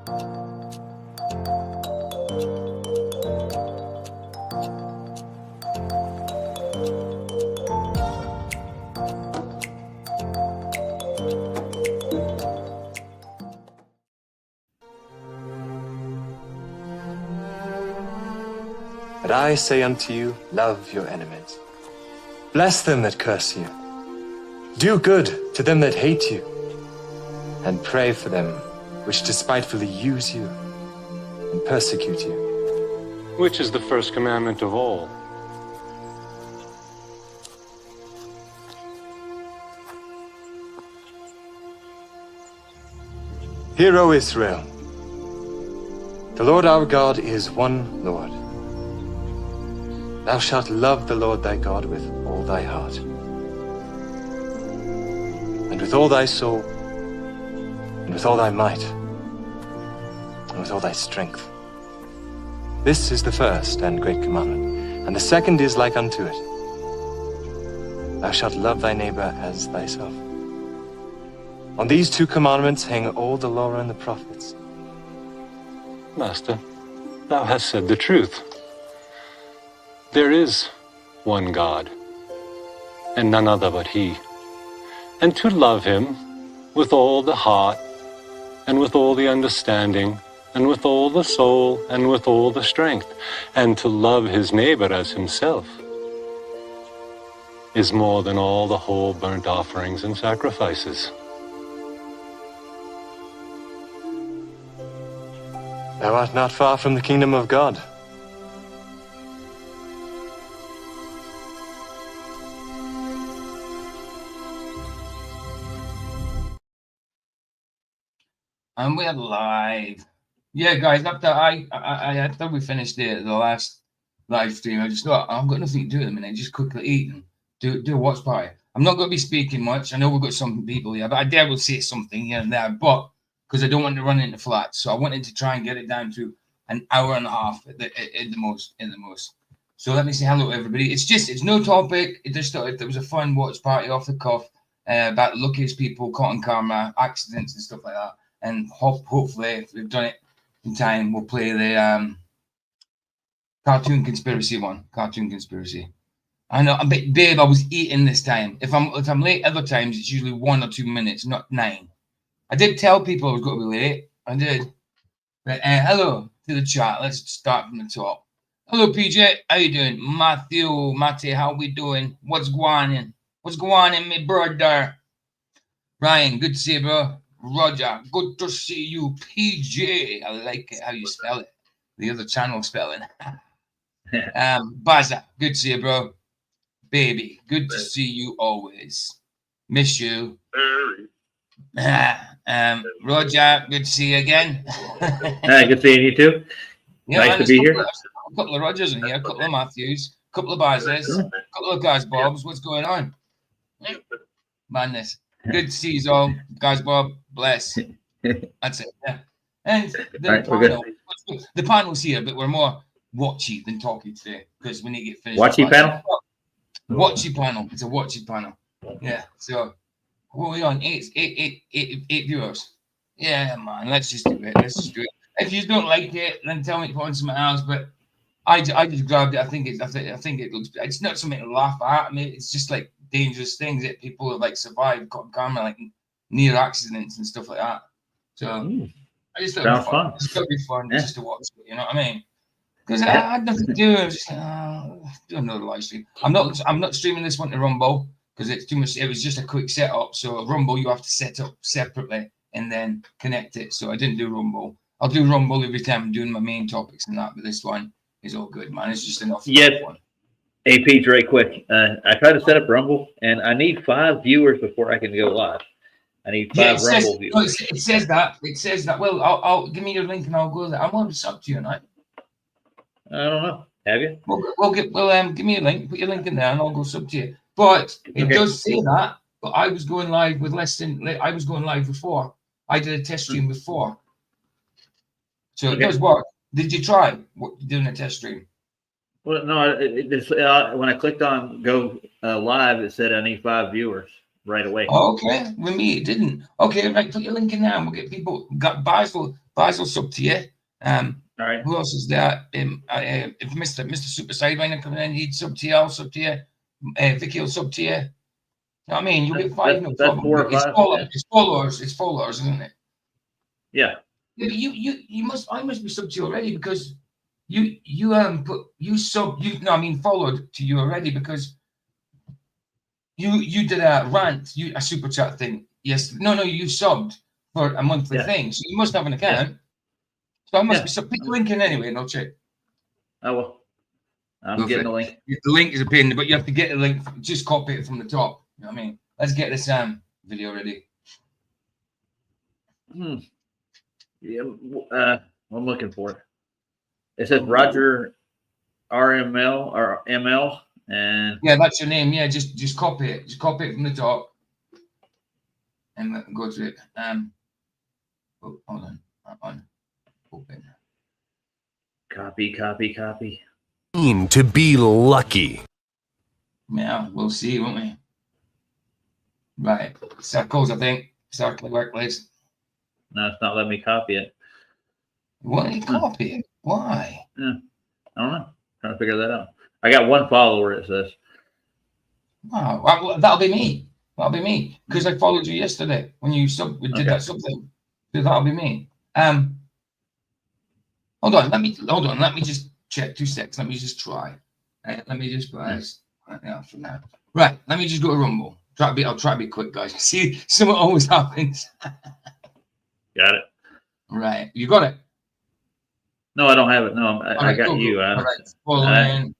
But I say unto you, love your enemies. Bless them that curse you. Do good to them that hate you. And pray for them which despitefully use you and persecute you. Which is the first commandment of all? Hear, O Israel, the Lord our God is one Lord. Thou shalt love the Lord thy God with all thy heart, and with all thy soul, and with all thy might, and with all thy strength. This is the first and great commandment, and the second is like unto it. Thou shalt love thy neighbor as thyself. On these two commandments hang all the law and the prophets. Master, thou hast said the truth. There is one God, and none other but He. And to love Him with all the heart, and with all the understanding, and with all the soul, and with all the strength, and to love his neighbor as himself, is more than all the whole burnt offerings and sacrifices. Thou art not far from the kingdom of God. And we're live. Yeah, guys, after we finished the last live stream, I just thought I've got nothing to do at the minute. Just quickly eat and do a watch party. I'm not going to be speaking much. I know we've got some people here, but I dare will say something here and there, but because I don't want to run into flats, so I wanted to try and get it down to an hour and a half at the most. So let me say hello to everybody. It's no topic. It just thought there was a fun watch party off the cuff about the luckiest people caught on camera, accidents and stuff like that. And hopefully, if we've done it in time, we'll play the Cartoon Conspiracy one. Cartoon Conspiracy. I know, but babe, I was eating this time. If I'm late other times, it's usually 1 or 2 minutes, not 9. I did tell people I was going to be late. I did. But hello to the chat. Let's start from the top. Hello, PJ. How you doing? Matty, how we doing? What's going on? What's going on, my brother? Ryan, good to see you, bro. Roger, good to see you. PJ, I like it how you spell it. The other channel spelling. Baza, good to see you, bro. Baby, good to see you always. Miss you. Roger, good to see you again. Good seeing you too. Yeah, nice man, to be here. A couple of Rogers in here, a couple of Matthews, a couple of Bazes, a couple of guys Bobs. What's going on? Madness. Good to see you all, guys Bob. Bless. That's it. Yeah. And the panel's here, but we're more watchy than talking today because we need to get finished. Watchy panel? Watchy panel. It's a watchy panel. Yeah. So what are we on? Eight viewers. Yeah, man. Let's just do it. If you don't like it, then tell me to put on something else. But I just grabbed it. I think it looks. It's not something to laugh at. I mean, it's just like dangerous things that people have like survived, caught on camera, like near accidents and stuff like that. So I just thought it'd be fun. It's gonna be fun just to watch it. You know what I mean? Because I had nothing to do. I was just do another live stream. I'm not streaming this one to Rumble because it's too much. It was just a quick setup. So Rumble you have to set up separately and then connect it. So I didn't do Rumble. I'll do Rumble every time I'm doing my main topics and that. But this one is all good, man. It's just enough. Yes. AP, Dre, quick. I tried to set up Rumble, and I need 5 viewers before I can go live. I need 5 Rumble viewers. No, it says that. It says that. Well, I'll give me your link and I'll go there. I'm going to sub to you tonight. I don't know. Have you? Give me a link. Put your link in there, and I'll go sub to you. But it does say that. But I was going live with less than. I was going live before. I did a test stream before, so it does work. Did you try doing a test stream? Well, no. When I clicked on go live, it said I need 5 viewers right away. Oh, okay, with me it didn't. Okay, right. Put your link in there, and we'll get people. Basil Basil sub to you. All right. Who else is there? If Mr. Super Sidewinder coming in, he'd sub to you. I'll sub to you. Vicky will sub to you. You know what I mean? You'll get 5, no That's problem. 4 or 5. It's followers. It's followers, isn't it? Yeah. Yeah, but I must be sub to you already because followed to you already because you did a rant, a super chat thing. Yes, no, you subbed for a monthly thing, so you must have an account. Yeah. So I must be sub. Put the link in anyway, and I'll check. I will. I'm getting the link. The link is a pain, but you have to get the link. Just copy it from the top. You know what I mean? Let's get this video ready. Yeah, I'm looking for it. It says Roger RML or ML, and yeah, that's your name. Yeah, just copy it. Just copy it from the top, and go to it. Oh, hold on. That one. Open. Copy. To be lucky. Yeah, we'll see, won't we? Right. Circles, I think. Circle workplace. no, it's not letting me copy it. Why you copy it? Why? Yeah, I don't know. Trying to figure that out. I got 1 follower. It says. Wow, well, that'll be me. That'll be me because I followed you yesterday when you did that something. So that'll be me. Hold on. Let me just check 2 seconds. Let me just try. Let me just press right now for now. Right. Let me just go to Rumble. I'll try to be quick, guys. See, something always happens. Got it. Right. You got it. No, I don't have it. No, I got cool. you. All right. Following.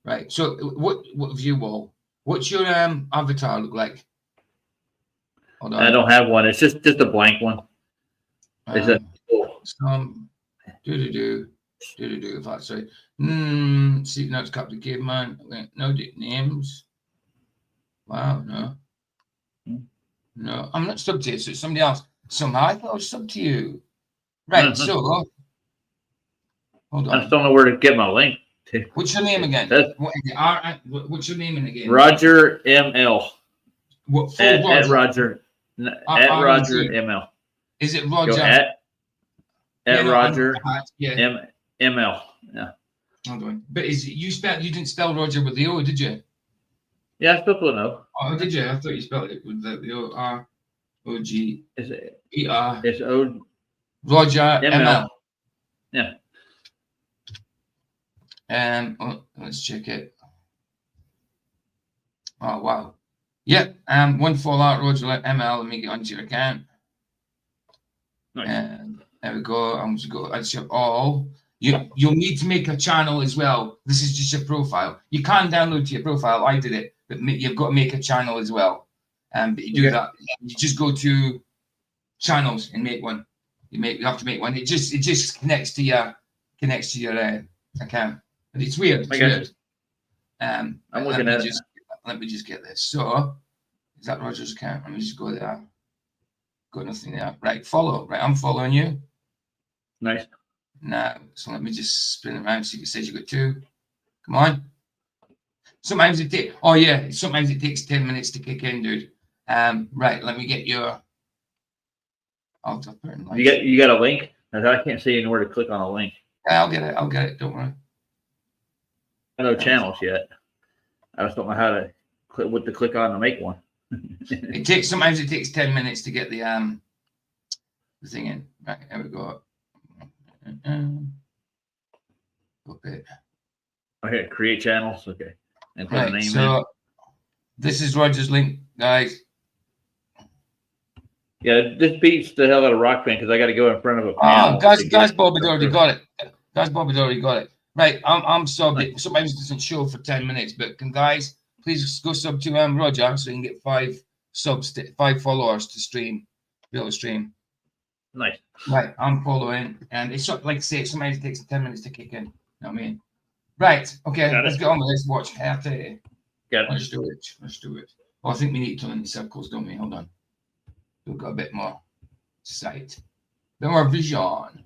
Right. So, what view wall? What's your avatar look like? Hold on. I don't have one. It's just a blank one. Is it? If that's right. See, no, it's Captain Caveman. No names. Wow, no. No, I'm not sub to you, so it's somebody else. Somehow I thought I was sub to you. Right, so hold on. I just don't know where to get my link to. What's your name again? What's your name again? Roger ML. What at Roger ML. Is it Roger? Roger ML. Yeah. Hold on. But you didn't spell Roger with the O, did you? Yeah, I spelled with an O. Oh, did you? I thought you spelled it with the O R O G E R. It's O. Roger ML. Yeah. Let's check it. Oh wow. Yep. One Fallout Roger ML. Let me get onto your account. Nice. And there we go. I'm just go. That's your all. You'll need to make a channel as well. This is just your profile. You can download to your profile. I did it, but you've got to make a channel as well. But you do that. You just go to channels and make one. You have to make one. It just connects to your account. But it's weird. It's weird. I'm looking at it. Let me just get this. So is that Roger's account? Let me just go there. Got nothing there. Right, follow. Right, I'm following you. Nice. Now, so let me just spin it around so you can say you got 2. Come on. Sometimes it takes 10 minutes to kick in, dude. Right, let me get your. You got a link? I can't see anywhere to click on a link. I'll get it. Don't worry. I know channels yet. I just don't know how to click on to make one. Sometimes it takes 10 minutes to get the thing in. Right, there we go. Okay, create channels. Okay, and put a name in. This is Roger's link, guys. Yeah, this beats the hell out of Rock Band because I got to go in front of a panel. Oh, guys, Bob had already got it. Right, I'm subbed. Sometimes it doesn't show for 10 minutes, but guys, please go sub to Roger so you can get 5 subs, 5 followers to be able to stream. Nice. Right, I'm following, and it's like I say, sometimes it takes 10 minutes to kick in. You know what I mean? Right, okay, let's get on with this. Watch. Got it. Let's do it. Well, I think we need to turn the circles, don't we? Hold on. We've got a bit more sight, a bit more vision.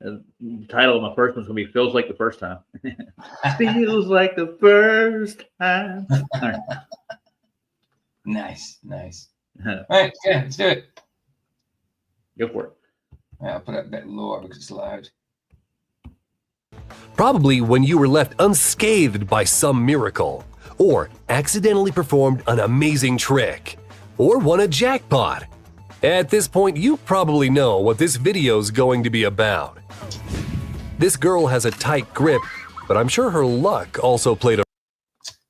The title of my first one's gonna be "Feels Like the First Time." Feels like the first time. Nice. All right, yeah, let's do it. Go for it. Yeah, I'll put it a bit lower because it's loud. Probably when you were left unscathed by some miracle, or accidentally performed an amazing trick, or won a jackpot. At this point, you probably know what this video's going to be about. This girl has a tight grip, but I'm sure her luck also played a...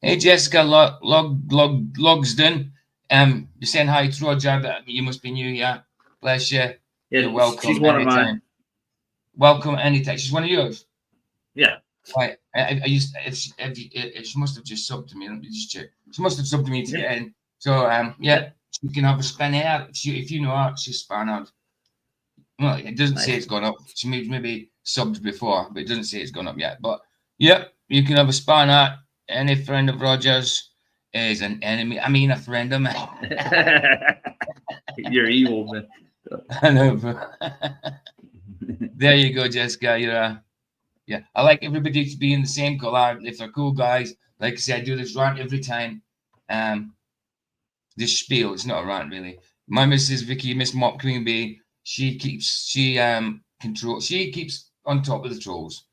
Hey, Jessica Logsden. You're saying hi to Roger, but you must be new, yeah? Bless you. Yeah, You're welcome she's one of anytime. mine. Welcome anytime. She's one of yours. Yeah. Right. If she must have just subbed to me. Let me just check. She must have subbed to me to get in. So yeah, you can have a span out. If you know her, she's span out. Well, it doesn't say it's gone up. She maybe subbed before, but it doesn't say it's gone up yet. But yep, you can have a span out. Any friend of Roger's is an enemy. I mean, a friend of mine. You're evil, man. I know, but there you go, Jessica. You're yeah. I like everybody to be in the same color. If they're cool guys, like I said, I do this rant every time. This spiel, it's not a rant really. My Mrs. Vicky, Miss Mop Queen Bee, she keeps on top of the trolls.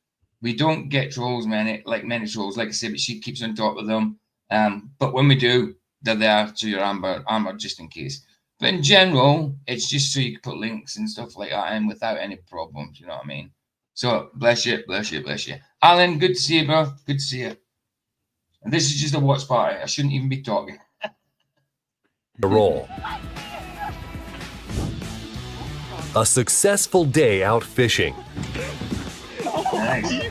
We don't get trolls, many trolls, like I said, but she keeps on top of them. But when we do, they're there to your armor just in case. But in general, it's just so you can put links and stuff like that in without any problems. You know what I mean? So bless you, bless you, bless you. Alan, good to see you, bro. Good to see you. And this is just a watch party. I shouldn't even be talking. Roll. A successful day out fishing. Nice.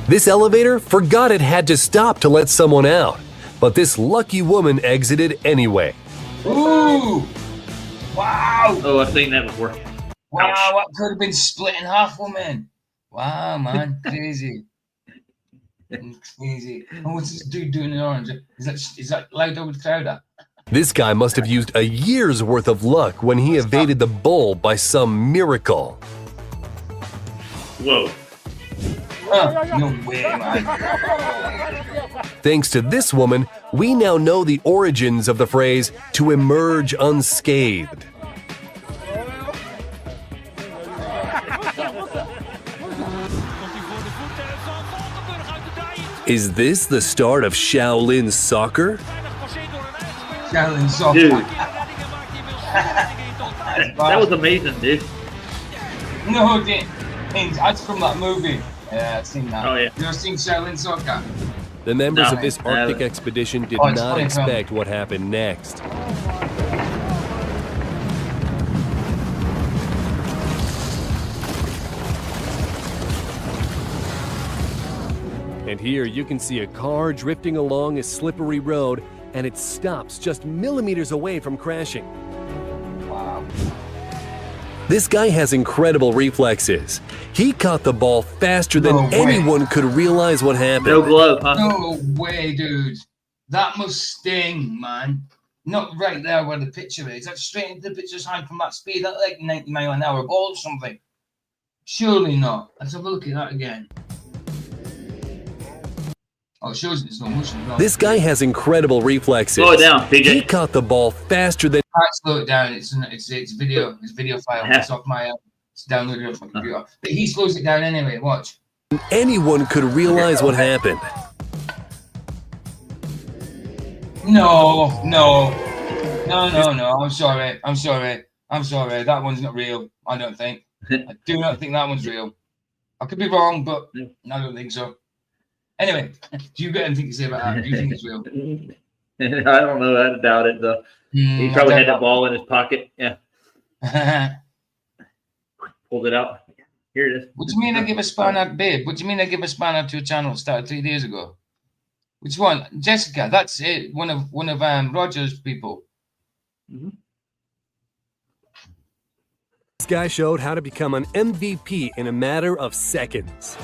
This elevator forgot it had to stop to let someone out, but this lucky woman exited anyway. Ooh! Wow! Oh, I've seen that before. Wow, that could have been split in half, woman. Wow, man, crazy. Crazy. And what's this dude doing in orange? Is that Lido with Crowder? This guy must have used a year's worth of luck when he evaded the bull by some miracle. Whoa. No way, man. Thanks to this woman, we now know the origins of the phrase to emerge unscathed. Is this the start of Shaolin soccer? Shaolin soccer. Dude. That was amazing, dude. No, that's from that movie. Yeah, I've seen that. Oh, yeah. You ever seen Shaolin soccer? The members No. of this Arctic expedition did it's not funny, expect what happened next. And here you can see a car drifting along a slippery road, and it stops just millimeters away from crashing. Wow. This guy has incredible reflexes. He caught the ball faster than No way. anyone could realize what happened. No glove, huh? No way, dude. That must sting, man. Not right there where the pitcher is. That's straight into the pitcher's hand from that speed. That's like 90 mile an hour ball or something. Surely not. Let's have a look at that again. Oh, it shows it's no motion. No. This guy has incredible reflexes. Slow it down, PJ. He caught the ball faster than I can't slow it down. It's video. It's video file. It's off my. It's downloaded off my computer. But he slows it down anyway. Watch. anyone could realize what happened. No. I'm sorry. That one's not real. I don't think. I do not think that one's real. I could be wrong, but I don't think so. Anyway, do you got anything to say about that? Do you think it's real? I don't know. I doubt it, though. He probably had that ball in his pocket. Yeah. Pulled it out. Here it is. What do you mean I give a spanner, babe? What do you mean I give a spanner to a channel that started 3 days ago? Which one? Jessica, that's it. One of Roger's people. Mm-hmm. This guy showed how to become an MVP in a matter of seconds.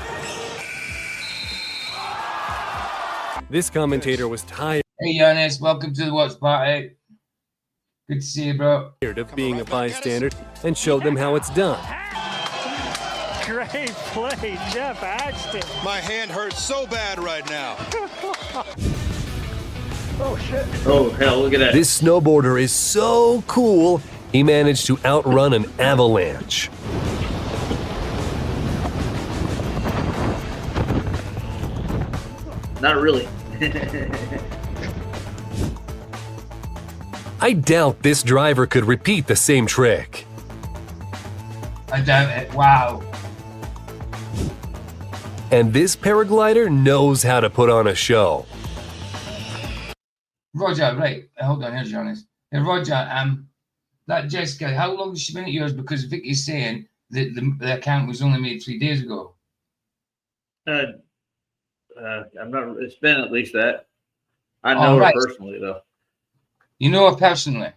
This commentator was tired Hey, Giannis, welcome to the watch party. Good to see you, bro. of being a bystander and showed them how it's done. Great play, Jeff Axton. My hand hurts so bad right now. Oh, hell, look at that. This snowboarder is so cool, he managed to outrun an avalanche. Not really. I doubt this driver could repeat the same trick. I doubt it. Wow. And this paraglider knows how to put on a show. Roger, right. Hold on, here's Jonas. Hey, Roger, that Jessica, how long has she been at yours? Because Vicky's saying that the account was only made 3 days ago. I'm not. It's been at least that. I know her personally, though. You know her personally?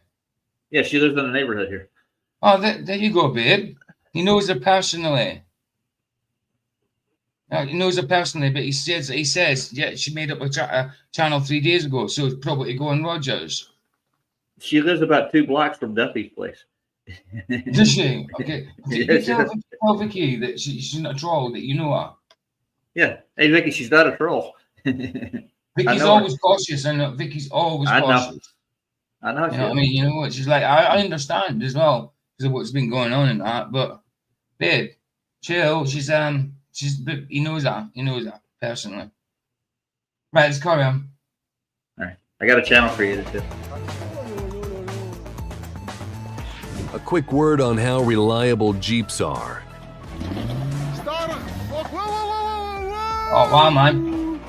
Yeah, she lives in the neighborhood here. Oh, there you go, babe. He knows her personally. He knows her personally, but he says, yeah, she made up a channel 3 days ago, so it's probably going Rogers. She lives about 2 blocks from Duffy's place. Does she? Okay. Yes, tell Vicky that she's not a troll, that you know her. Yeah. Hey, Vicky, she's not a troll. Vicky's always cautious, and Vicky's always cautious. I know. You know what I mean? You know what? She's like, I understand as well because of what's been going on and that, but babe, chill. He knows that. He knows that personally. Right, let's carry on. All right. I got a channel for you to do. A quick word on how reliable Jeeps are. Oh, wow, man.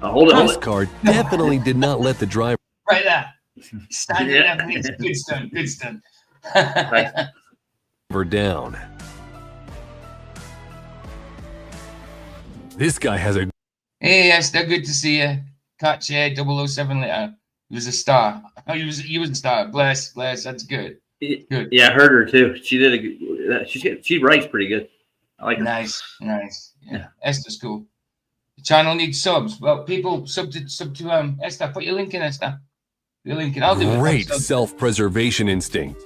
Hold it. This car definitely did not let the driver Right there. Standing there. Good stunt. Good stunt. down. This guy has a Hey, Esther, good to see you. Catch you, 007 later. He was a star. Oh, he was a star. Bless. That's good. Good. Yeah, I heard her too. She did a good. She writes pretty good. I like her. Nice. Yeah. Esther's cool. The channel needs subs. Well, people sub to Esther. Put your link in, Esther. Your link in. I'll do it. great self-preservation instinct.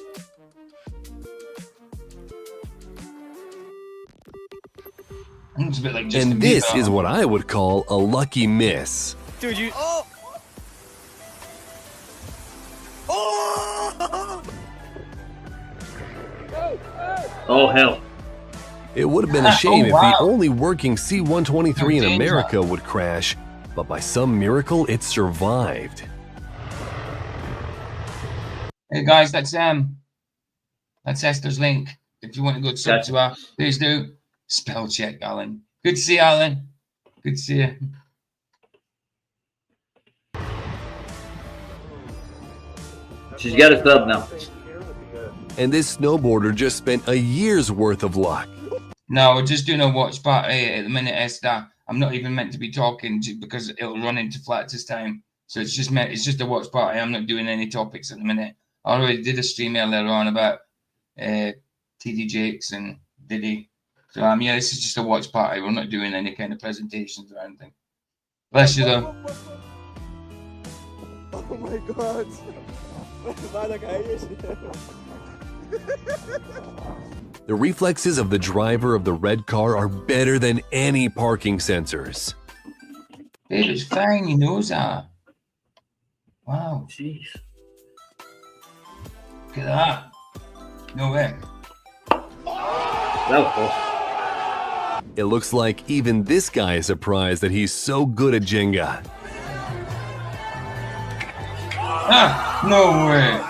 It's a bit like Justin And this Bieber. is what I would call a lucky miss. Dude, you. Oh hell. It would have been a shame Oh, if wow. the only working C-123 in Danger. America would crash, but by some miracle it survived. Hey guys, that's Esther's link. If you want to go sub to her, please do. Spell check, Alan. Good to see you, Alan. Good to see you. She's got a sub now. And this snowboarder just spent a year's worth of luck. No, we're just doing a watch party at the minute, Esther. I'm not even meant to be talking because it'll run into flats this time. So it's just a watch party. I'm not doing any topics at the minute. I already did a stream earlier on about TD Jakes and Diddy. So yeah, this is just a watch party. We're not doing any kind of presentations or anything. Bless you though. Oh my god. Bala kayo siya. The reflexes of the driver of the red car are better than any parking sensors. Babe, it's fine. He knows that. Wow. Jeez. Look at that. No way. That was close. It looks like even this guy is surprised that he's so good at Jenga. Ah, no way.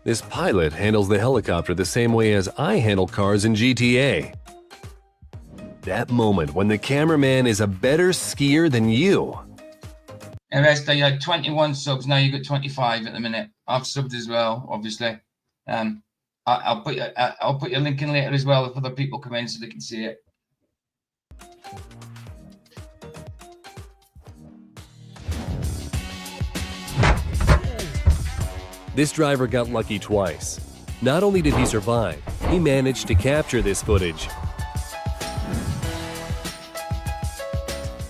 This pilot handles the helicopter the same way as I handle cars in GTA. That moment when the cameraman is a better skier than you. And Esther, you had 21 subs. Now you got 25 at the minute. I've subbed as well, obviously. I'll put your link in later as well if other people come in so they can see it. This driver got lucky twice. Not only did he survive, he managed to capture this footage.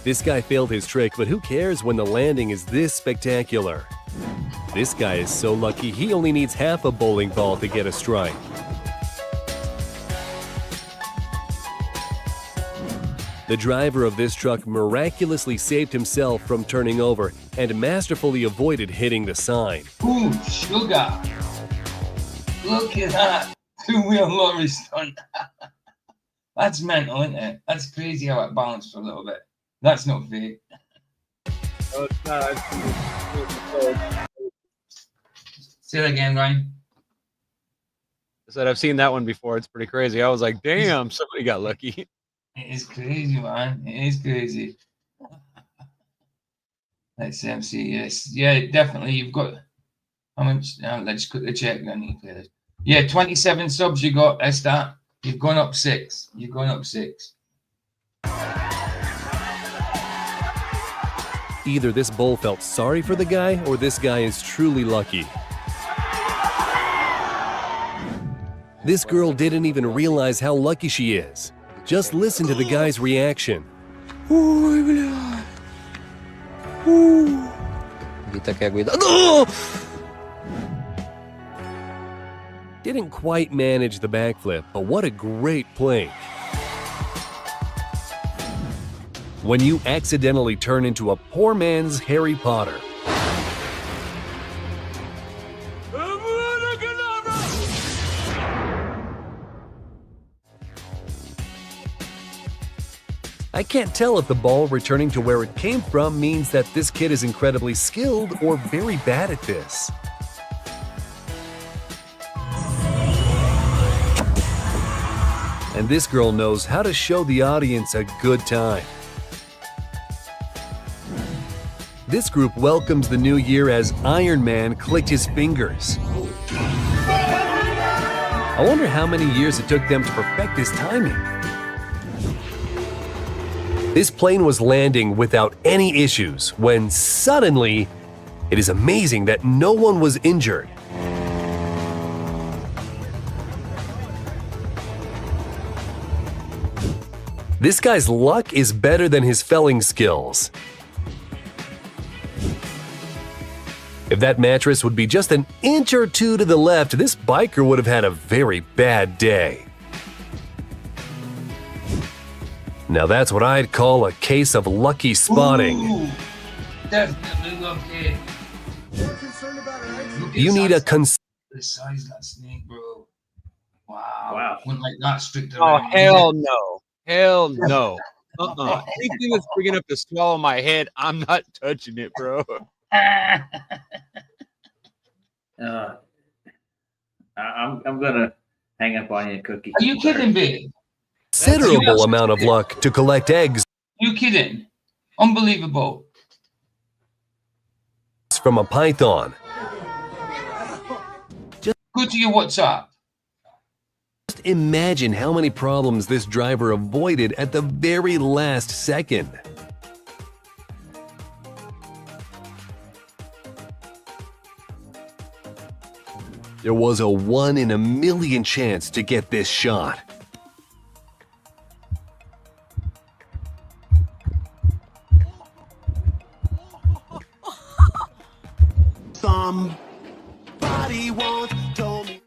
This guy failed his trick, but who cares when the landing is this spectacular? This guy is so lucky he only needs half a bowling ball to get a strike. The driver of this truck miraculously saved himself from turning over and masterfully avoided hitting the sign. Ooh, sugar. Look at that. Two-wheel lorry stunt. That's mental, isn't it? That's crazy how it balanced for a little bit. That's not fair. Oh, it's not. Say that again, Ryan. I said I've seen that one before. It's pretty crazy. I was like, damn, somebody got lucky. It is crazy, man. It is crazy. Let's see. Yes. Yeah, definitely. You've got how much? Let's quickly check. I need to play this. Yeah, 27 subs you got. That's that. You've gone up 6. You've gone up 6. Either this bull felt sorry for the guy or this guy is truly lucky. This girl didn't even realize how lucky she is. Just listen to the guy's reaction. Didn't quite manage the backflip, but what a great plank. When you accidentally turn into a poor man's Harry Potter. I can't tell if the ball returning to where it came from means that this kid is incredibly skilled or very bad at this. And this girl knows how to show the audience a good time. This group welcomes the new year as Iron Man clicked his fingers. I wonder how many years it took them to perfect this timing. This plane was landing without any issues when suddenly, it is amazing that no one was injured. This guy's luck is better than his felling skills. If that mattress would be just an inch or two to the left, this biker would have had a very bad day. Now that's what I'd call a case of lucky spotting. Ooh, definitely lucky. You need a the size of that snake, bro. Wow. Wouldn't like that strict Oh, around. hell no. Hell no. Anything that's big enough to swallow my head, I'm not touching it, bro. I'm gonna hang up on you, Cookie. Are you kidding me? Considerable amount of luck to collect eggs You kidding? Unbelievable. from a python. Go to your WhatsApp. Just imagine how many problems this driver avoided at the very last second. There was a 1 in a million chance to get this shot.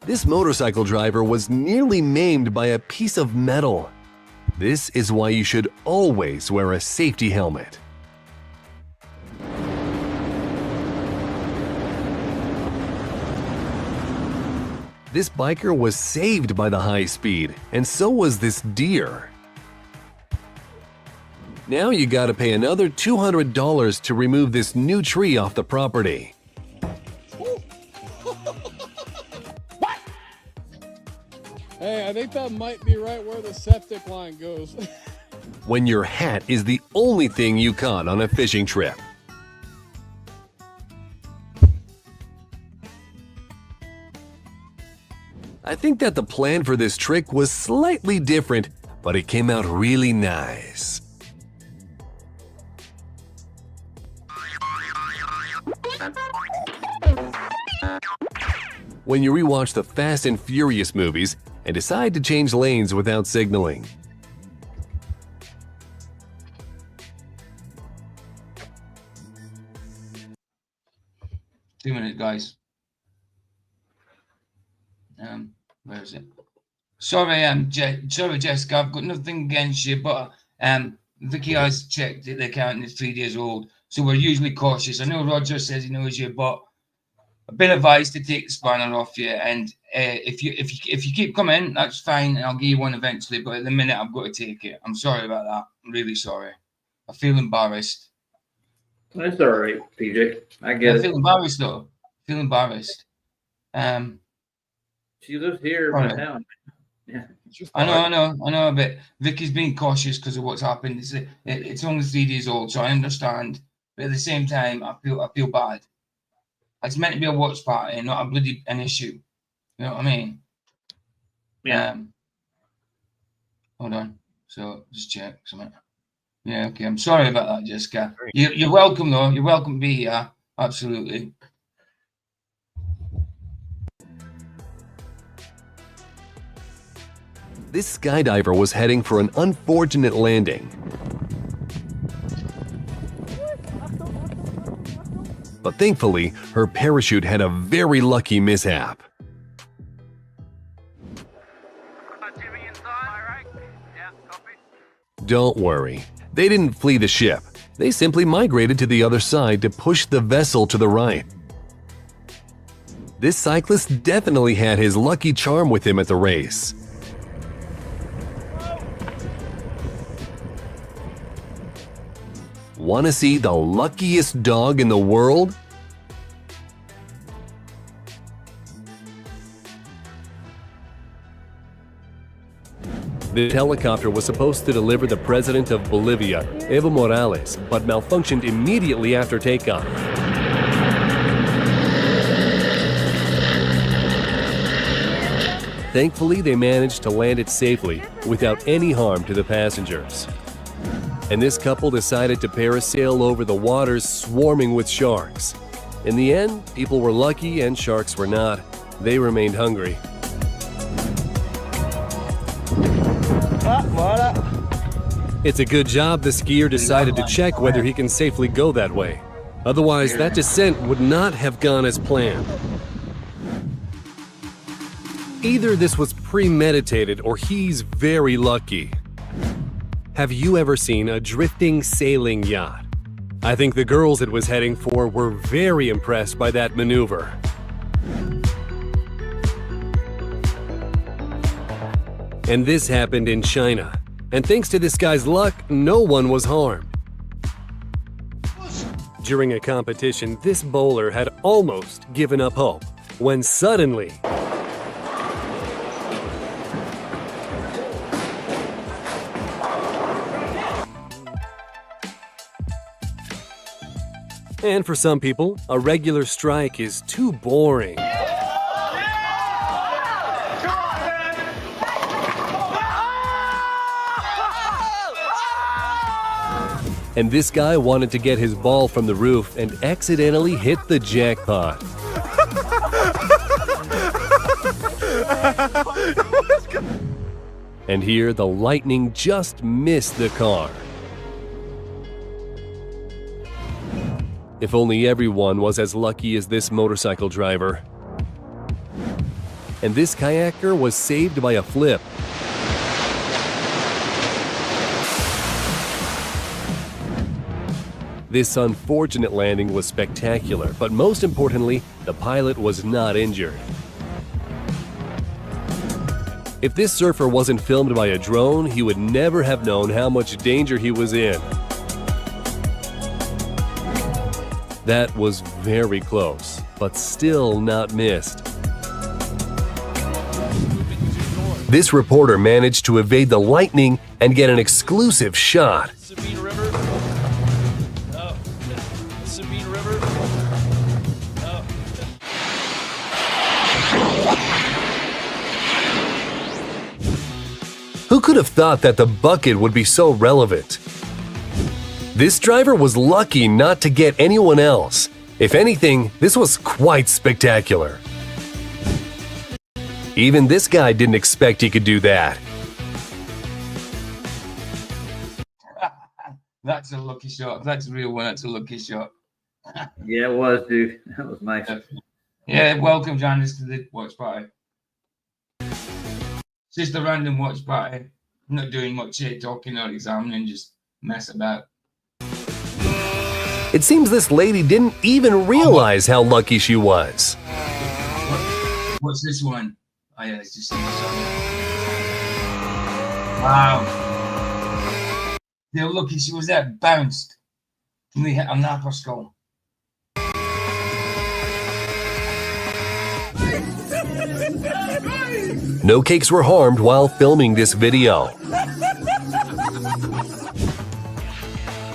This motorcycle driver was nearly maimed by a piece of metal. This is why you should always wear a safety helmet. This biker was saved by the high speed, and so was this deer. Now you gotta pay another $200 to remove this new tree off the property. Hey, I think that might be right where the septic line goes. When your hat is the only thing you caught on a fishing trip. I think that the plan for this trick was slightly different, but it came out really nice. When you rewatch the Fast and Furious movies and decide to change lanes without signaling. 2 minutes, guys. Where is it? Sorry, sorry, Jessica. I've got nothing against you, but Vicky has checked that the account is 3 days old, so we're usually cautious. I know Roger says he knows you, but I've been advised to take the spanner off you. And if you keep coming, that's fine, and I'll give you one eventually. But at the minute, I've got to take it. I'm sorry about that. I'm really sorry. I feel embarrassed. That's all right, PJ. I get I it. feel embarrassed though. I feel embarrassed. She lives here Right. right now. Yeah. I know, but Vicky's being cautious because of what's happened. It's only 3 days old, so I understand. But at the same time, I feel bad. It's meant to be a watch party, not an issue. You know what I mean? Yeah. Hold on. So just check something. Yeah, okay. I'm sorry about that, Jessica. You're welcome though. You're welcome to be here. Absolutely. This skydiver was heading for an unfortunate landing. But thankfully, her parachute had a very lucky mishap. Don't worry, they didn't flee the ship. They simply migrated to the other side to push the vessel to the right. This cyclist definitely had his lucky charm with him at the race. Want to see the luckiest dog in the world? The helicopter was supposed to deliver the president of Bolivia, Evo Morales, but malfunctioned immediately after takeoff. Thankfully, they managed to land it safely without any harm to the passengers. And this couple decided to parasail over the waters swarming with sharks. In the end, people were lucky and sharks were not. They remained hungry. It's a good job the skier decided to check whether he can safely go that way. Otherwise, that descent would not have gone as planned. Either this was premeditated or he's very lucky. Have you ever seen a drifting sailing yacht? I think the girls it was heading for were very impressed by that maneuver. And this happened in China. And thanks to this guy's luck, no one was harmed. During a competition, this bowler had almost given up hope when suddenly and for some people, a regular strike is too boring. And this guy wanted to get his ball from the roof and accidentally hit the jackpot. And here, the lightning just missed the car. If only everyone was as lucky as this motorcycle driver. And this kayaker was saved by a flip. This unfortunate landing was spectacular, but most importantly, the pilot was not injured. If this surfer wasn't filmed by a drone, he would never have known how much danger he was in. That was very close, but still not missed. This reporter managed to evade the lightning and get an exclusive shot. Who could have thought that the bucket would be so relevant? This driver was lucky not to get anyone else. If anything, this was quite spectacular. Even this guy didn't expect he could do that. That's a lucky shot. That's a real one. That's a lucky shot. Yeah, it was, dude. That was nice. Yeah, welcome, Janice, to the watch party. It's just a random watch party. I'm not doing much here, talking or examining, just mess about. It seems this lady didn't even realize how lucky she was. What's this one? Oh, yeah, let's just see this one. Wow. How lucky she was there. Bounced. And we hit a napper skull. No cakes were harmed while filming this video.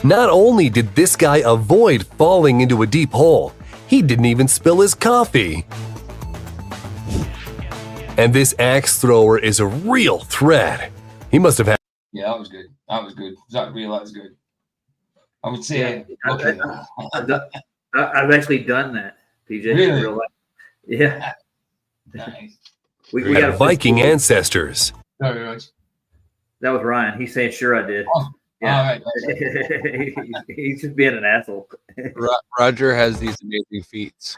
Not only did this guy avoid falling into a deep hole, he didn't even spill his coffee. And this axe thrower is a real threat. He must have had. Yeah, that was good. That was good. That was good. I would say. I've actually done that, PJ. Really? In real life. Yeah. Nice. We had got a Viking ancestors. Very much. That was Ryan. He's saying, "Sure, I did." Oh, Yeah. all right. He's just being an asshole. Roger has these amazing feats.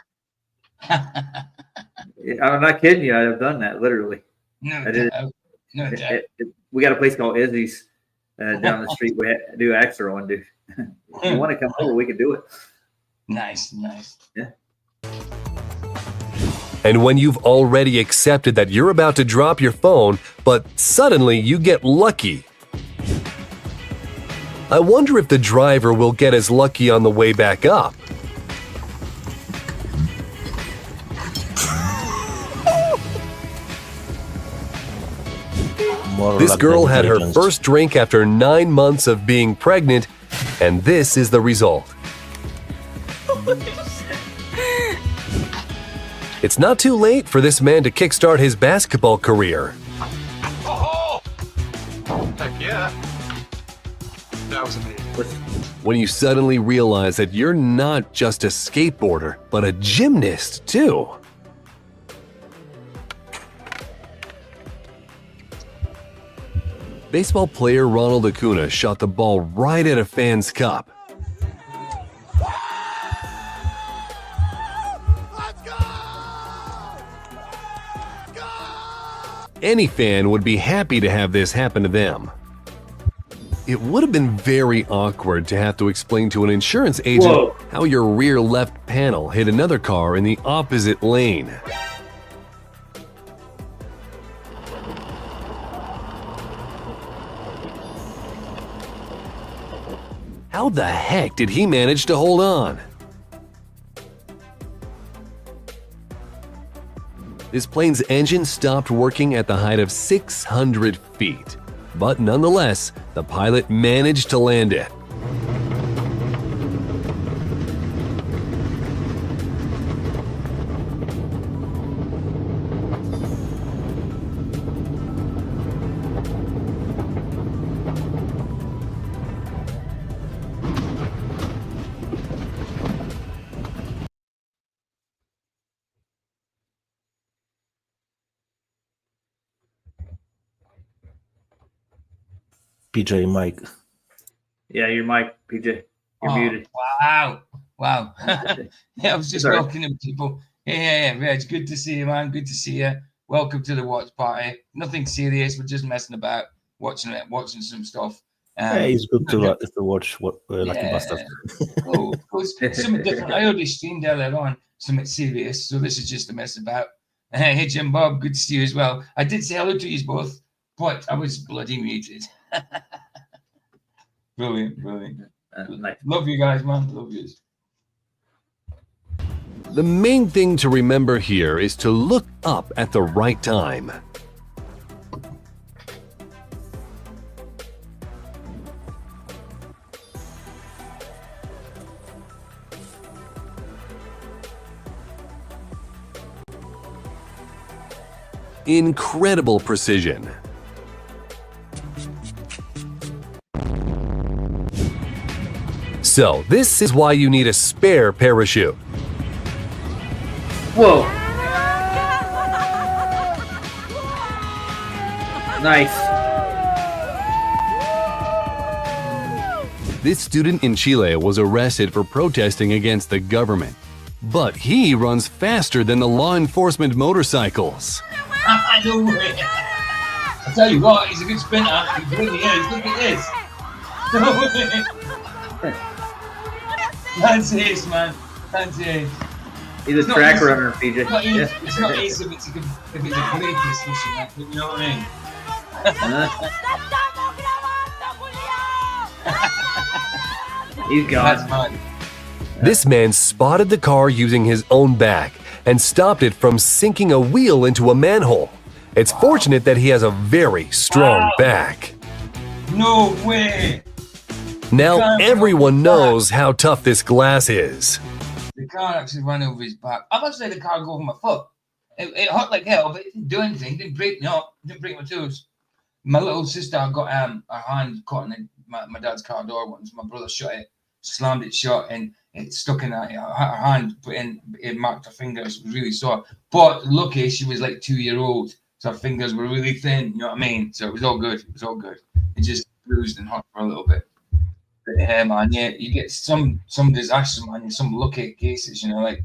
I'm not kidding you. I've done that literally. No I did. doubt. No doubt. We got a place called Izzy's down the street. We do axe throwing, dude. If you want to come over, we can do it. Nice, nice. Yeah. And when you've already accepted that you're about to drop your phone, but suddenly you get lucky. I wonder if the driver will get as lucky on the way back up. This girl had her first drink after 9 months of being pregnant, and this is the result. It's not too late for this man to kickstart his basketball career. Oh! Heck yeah. That was amazing. When you suddenly realize that you're not just a skateboarder, but a gymnast too. Baseball player Ronald Acuna shot the ball right at a fan's cup. Any fan would be happy to have this happen to them. It would have been very awkward to have to explain to an insurance agent how your rear left panel hit another car in the opposite lane. How the heck did he manage to hold on? This plane's engine stopped working at the height of 600 feet, but nonetheless, the pilot managed to land it. PJ Mike. Yeah, your mic, PJ. You're muted. Wow. Wow. Yeah, I was just welcoming people. Yeah, Reg, good to see you, man. Good to see you. Welcome to the watch party. Nothing serious. We're just messing about, watching some stuff. Yeah, it's good to watch what Lucky Bastard. Oh, something different. I already streamed earlier on, something serious. So this is just a mess about. Hey, Jim Bob, good to see you as well. I did say hello to you both, but I was bloody muted. Brilliant. Nice. Love you guys, man. Love you. The main thing to remember here is to look up at the right time. Incredible precision. So, this is why you need a spare parachute. Whoa. Nice. This student in Chile was arrested for protesting against the government. But he runs faster than the law enforcement motorcycles. No way. I tell you what, he's a good sprinter. He really is. Look at this. No way. That's ace, man. That's ace. He's a track runner, PJ. It's not ace, it's not ace if it's a greatest mission, but you know what I mean? He's That's gone. mine. This man spotted the car using his own back and stopped it from sinking a wheel into a manhole. It's fortunate that he has a very strong back. No way. Now everyone knows how tough this glass is. The car actually ran over his back. I must say the car go over my foot. It hurt like hell, but it didn't do anything. It didn't break me up. It didn't break my toes. My little sister got her hand caught in my dad's car door once. My brother shut it, slammed it shut, and it stuck in her hand. It marked her fingers. It was really sore. But lucky she was like 2-year-old, so her fingers were really thin. You know what I mean? So it was all good. It was all good. It just bruised and hurt for a little bit. But yeah, man, yeah, you get some disasters, man. Some lucky cases, you know, like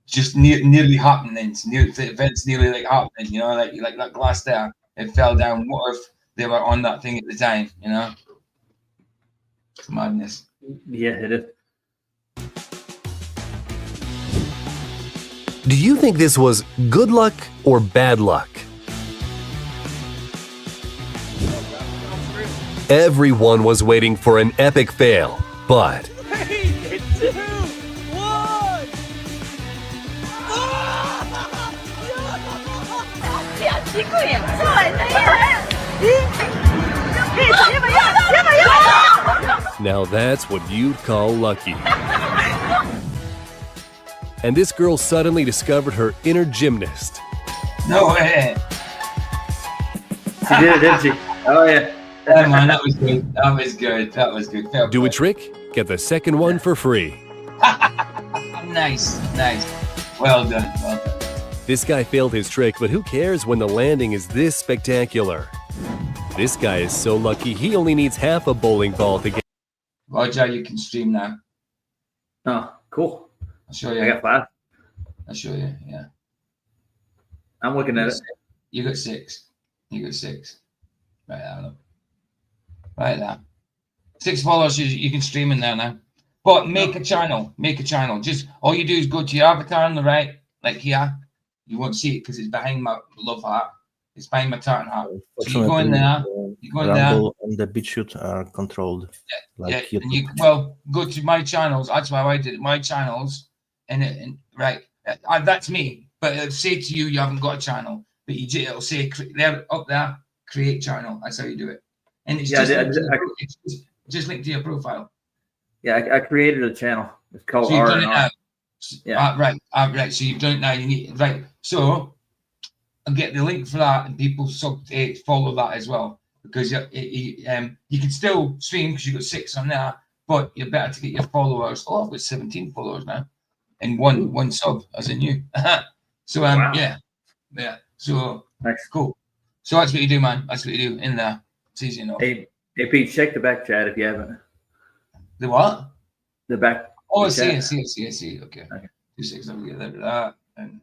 just nearly happenings, events nearly like happening, you know, like that glass there, it fell down. What if they were on that thing at the time, you know? It's madness. Yeah, it is. Do you think this was good luck or bad luck? Everyone was waiting for an epic fail, but 3, 2, 1. now that's what you'd call lucky. And this girl suddenly discovered her inner gymnast. No way. She did it, didn't she? Oh, yeah. Yeah, man, that was good. That was good. That was good. Fair Do play. a trick, get the second one for free. Nice, nice. Well done, well done. This guy failed his trick, but who cares when the landing is this spectacular? This guy is so lucky he only needs half a bowling ball to get. Roger, you can stream now. Oh, cool. I'll show you. I got 5. I'll show you. Yeah. I'm looking at it. You got 6. You got 6. Right there, look. Right there. 6 followers. You can stream in there now. But make a channel. Make a channel. Just all you do is go to your avatar on the right, like here. You won't see it because it's behind my love heart. It's behind my tartan hat. So you go in there. You go in there. Rumble and the BitChute are controlled. Yeah, Like and you go to my channels. That's why I did it. My channels, and right, that's me. But it'll say to you, you haven't got a channel, but it'll say there up there, create channel. That's how you do it. And it's just linked to your profile. Yeah, I created a channel. It's called So you've done it R&R. now. Yeah. Right. So you've done it now. You need right. So I'll get the link for that, and people follow that as well, because you can still stream because you've got 6 on there, but you're better to get your followers. Oh, I've got 17 followers now, and one sub as in you. So Wow. yeah. So Nice. cool. So that's what you do, man. That's what you do in there. It's easy enough. Hey, Pete, check the back chat if you haven't. The what? The back. Oh, I the see. chat. Okay. Okay. 2 6. I'll get that. And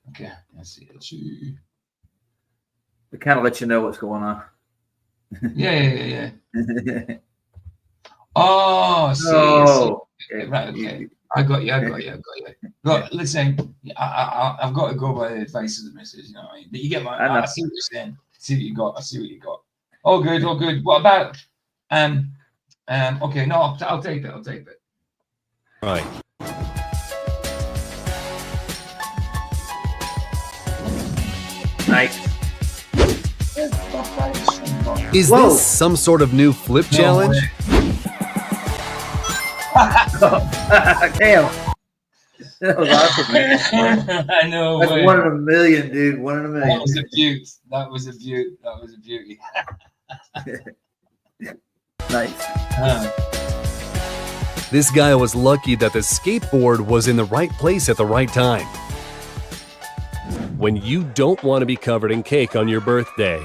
okay. I see. It kind of lets you know what's going on. Yeah. Oh, I see. Oh, Okay, right. Okay. I got you. Look, listen, I've got to go by the advice of the missus, you know what I mean? But you get my, I see what you're saying. See what you got. All good. What about, okay, no, I'll take it. Right. nice. Is Whoa. this some sort of new flip challenge? Damn. That was awesome, man. I know. That's way. 1 in a million, dude. 1 in a million. That was a beauty. Nice. This guy was lucky that the skateboard was in the right place at the right time. When you don't want to be covered in cake on your birthday.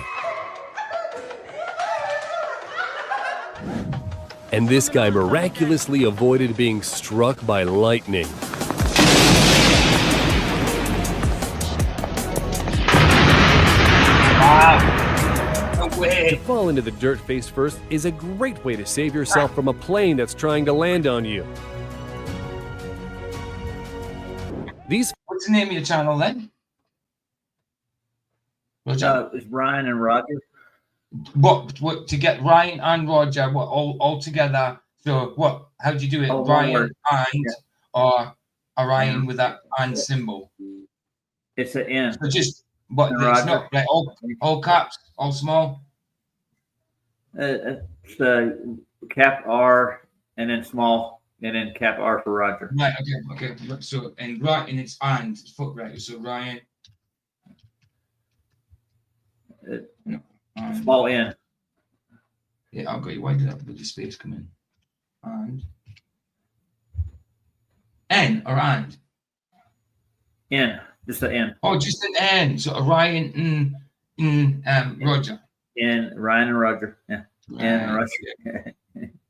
and this guy miraculously avoided being struck by lightning. To fall into the dirt face first is a great way to save yourself from a plane that's trying to land on you. What's the name of your channel then? Roger? It's Ryan and Roger. What to get Ryan and Roger? What all together? So what? How do you do it? Oh, one Ryan word. and or a Ryan with that and symbol? It's an N. So just what? And It's Roger. not like all caps, all small. It's cap R and then small and then cap R for Roger. Right. Okay. So and right, and it's and it's foot right. So Ryan. Small N. Yeah, I've got you. Why did that bloody space come in? And N or and? N. Just an N. Oh, just an N. So Ryan Roger. N. Ryan and Roger. Yeah. N and Roger.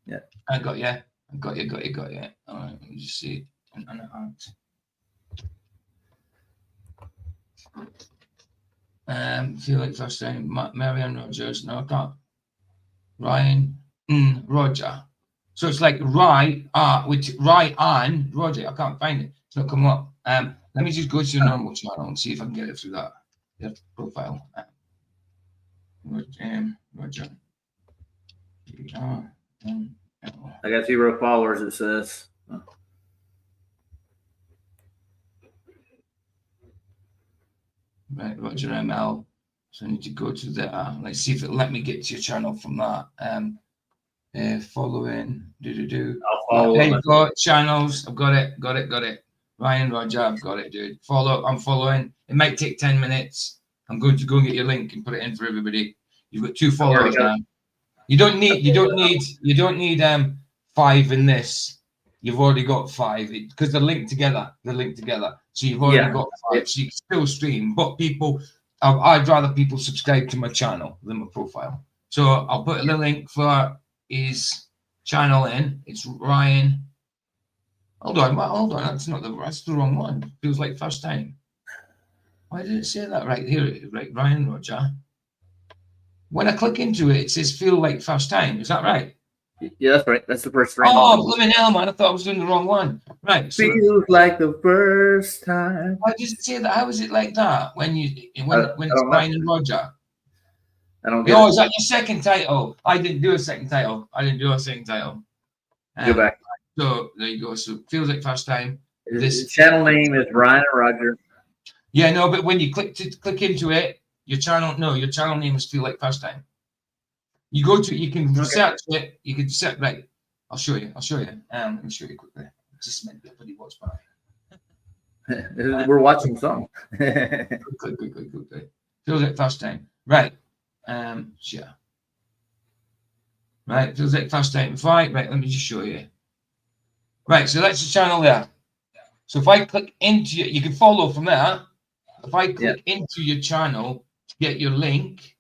Yeah. I got you. All right, let me just see. Feel like first time. Marianne Rogers. No, I can't. Ryan Roger. So it's like which and Roger. I can't find it. It's not coming up. Let me just go to your normal channel and see if I can get it through that. Your profile. Roger. I got 0 followers, it says. Right, Roger ML. So I need to go to there. Let's see if it'll let me get to your channel from that. Following. I'll follow. There you go. Channels. I've got it. Ryan Roger, I've got it, dude. I'm following. It might take 10 minutes. I'm going to go and get your link and put it in for everybody. You've got 2 followers now. You don't need 5 in this. You've already got 5 because they're linked together. So you've already got 5. So you can still stream. But I'd rather people subscribe to my channel than my profile. So I'll put the link for his channel in. It's Ryan. Hold on. That's the wrong one. Feels like first time. Why did it say that? Right here, right, Ryan Roger. When I click into it, it says feel like first time. Is that right? Yeah, that's right. That's the first stream. Oh, blooming hell, man. I thought I was doing the wrong one. Right. So Feels like the first time. why does it say that? How is it like that when it's Ryan and Roger? I don't get Oh, it. is that your second title? I didn't do a second title. Go back. So there you go. So feels like first time. The channel name is Ryan and Roger. Yeah, no, but when you click into it, your channel name is feel like first time. You go to, you can search it. You can set right. I'll show you. Let me show you quickly. Just meant everybody watch by. We're watching some. Good. Feels like first time. Right. Sure. Right. Feels like first time. Right. Let me just show you. Right. So that's the channel there. So if I click into you can follow from there. If I click into your channel to get your link,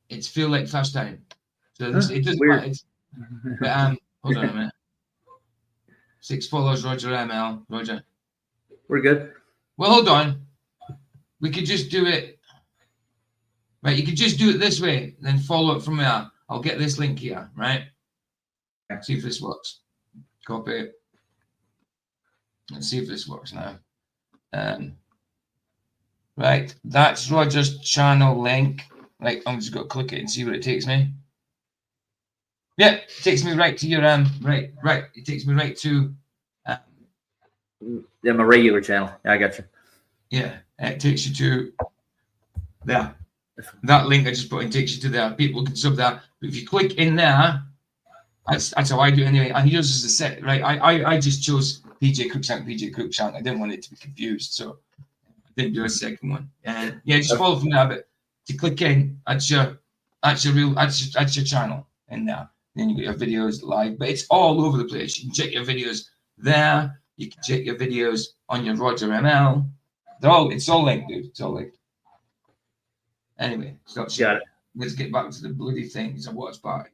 it's feel like first time. So it doesn't matter. But, hold on a minute. 6 followers, Roger ML. Roger. We're good. Well, hold on. We could just do it. Right, you could just do it this way, then follow it from there. I'll get this link here, right? See if this works. Copy it. Let's see if this works now. Right, that's Roger's channel link. Right, I'm just going to click it and see where it takes me. Yeah, it takes me right to your right. It takes me right to my regular channel. I got you. Yeah, it takes you to there. That link I just put in takes you to there. People can sub that. But if you click in there, that's how I do it anyway. And yours is the set, right? I just chose PJ Cruikshank. I didn't want it to be confused, so I didn't do a second one. And yeah, just follow from there. But to click in, that's your channel in there. Then you get your videos live, but it's all over the place. You can check your videos there. You can check your videos on your Roger ML. It's all linked, dude. It's all linked. Anyway, got it. let's get back to the bloody thing. It's a watch party.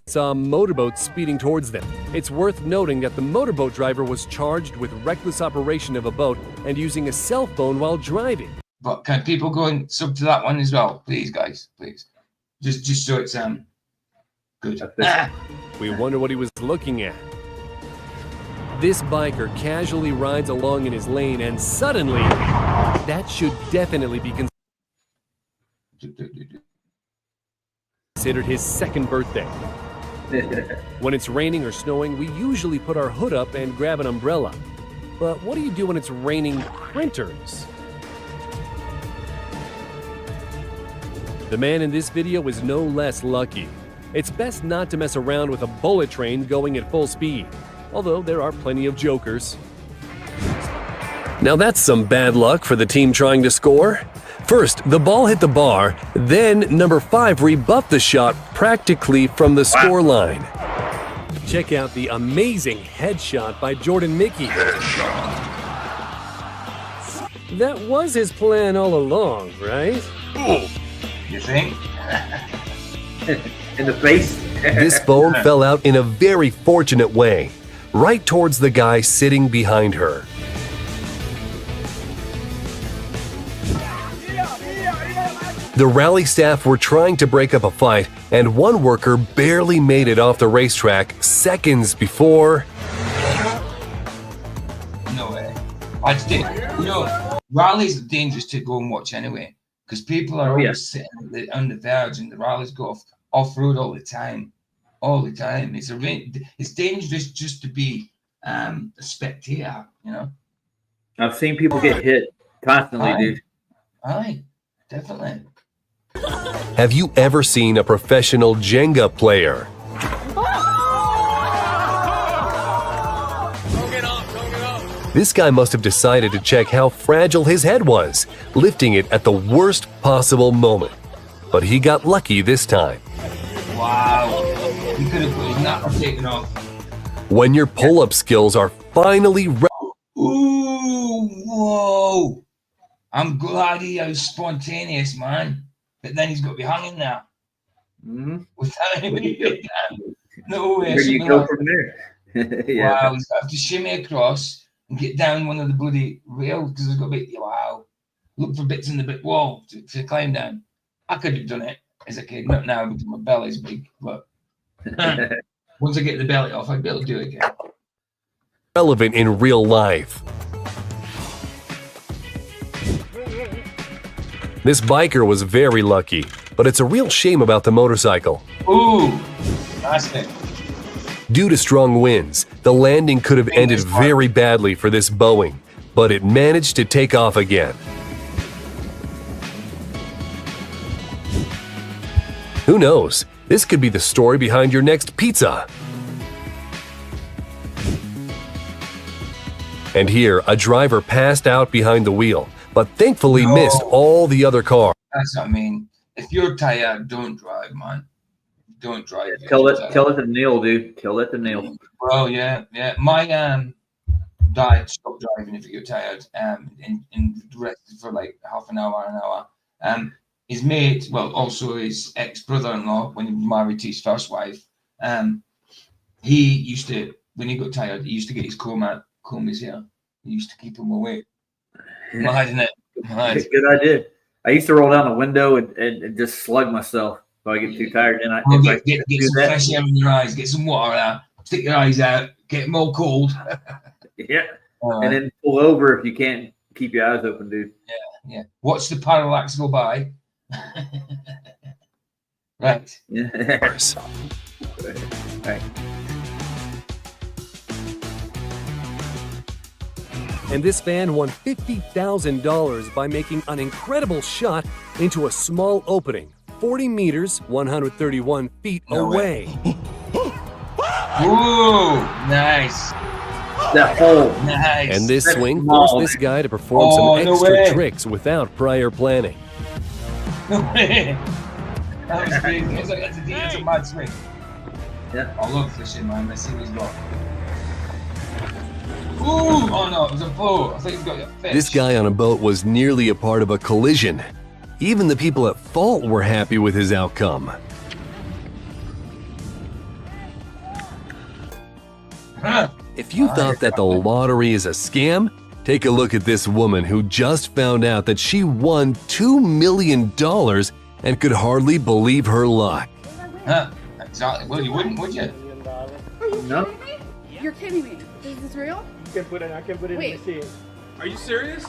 Saw motorboats speeding towards them. It's worth noting that the motorboat driver was charged with reckless operation of a boat and using a cell phone while driving. But can people go and sub to that one as well, please, guys? Please, just so it's good. We wonder what he was looking at. This biker casually rides along in his lane, and suddenly, that should definitely be considered his second birthday. When it's raining or snowing, we usually put our hood up and grab an umbrella. But what do you do when it's raining printers? The man in this video is no less lucky. It's best not to mess around with a bullet train going at full speed, although there are plenty of jokers. Now that's some bad luck for the team trying to score. First, the ball hit the bar, then number 5 rebuffed the shot practically from the score line. Check out the amazing headshot by Jordan Mickey. That was his plan all along, right? You think? In the face. This phone fell out in a very fortunate way, right towards the guy sitting behind her. The rally staff were trying to break up a fight, and one worker barely made it off the racetrack seconds before. No way. I'd think, rallies are dangerous to go and watch anyway, because people are always sitting on the verge, and the rallies go off road all the time. All the time. It's dangerous just to be a spectator, I've seen people get hit constantly, dude. Aye, definitely. Have you ever seen a professional Jenga player? This guy must have decided to check how fragile his head was, lifting it at the worst possible moment. But he got lucky this time. Wow. He could have put his knuckle taken off. When your pull-up skills are finally Ooh, whoa. I'm glad he was spontaneous, man. But then he's got to be hanging now. Mm-hmm. Without him, no way. Where do you go from there? Yeah. Wow, he's got to shimmy across and get down one of the bloody rails because there's got to be, wow. Look for bits in the brick wall to climb down. I could have done it as a kid, not now because my belly's big, but once I get the belly off, I'd be able to do it again. relevant in real life. This biker was very lucky, but it's a real shame about the motorcycle. Ooh, nice thing. Due to strong winds, the landing could have ended very badly for this Boeing, but it managed to take off again. Who knows? This could be the story behind your next pizza. And here, a driver passed out behind the wheel, but thankfully missed all the other cars. That's what I mean. If you're tired, don't drive, man. Don't drive. Tell it to Neil, dude. Tell it to Neil. Well, yeah. My dad stopped driving if you get tired, and rested for like half an hour. His mate, well, also his ex-brother-in-law, when he married to his first wife, he used to, when he got tired, he used to get his comb his hair. He used to keep him awake. Mad, isn't it? Mad. Good idea. I used to roll down the window and just slug myself if I get too tired. And get some fresh air in your eyes, get some water out, stick your eyes out, get them all cold. Yeah. And then pull over if you can't keep your eyes open, dude. Yeah. Watch the parallax go by. Right. Yeah. Right. And this fan won $50,000 by making an incredible shot into a small opening, 40 meters, 131 feet away. Ooh, nice. That hole. Nice. And this swing forced this guy to perform some extra tricks without prior planning. No way. That was crazy. That's a mad swing. Yeah. I love fishing, man. Let's see what he's got. Ooh! Oh no, it was a boat. I thought he's got a fish. This guy on a boat was nearly a part of a collision. Even the people at fault were happy with his outcome. If you thought that the lottery is a scam, take a look at this woman who just found out that she won $2 million and could hardly believe her luck. Exactly. Well, you wouldn't, would you? No. You're kidding me. Is this real? I can put it in the machine. Are you serious?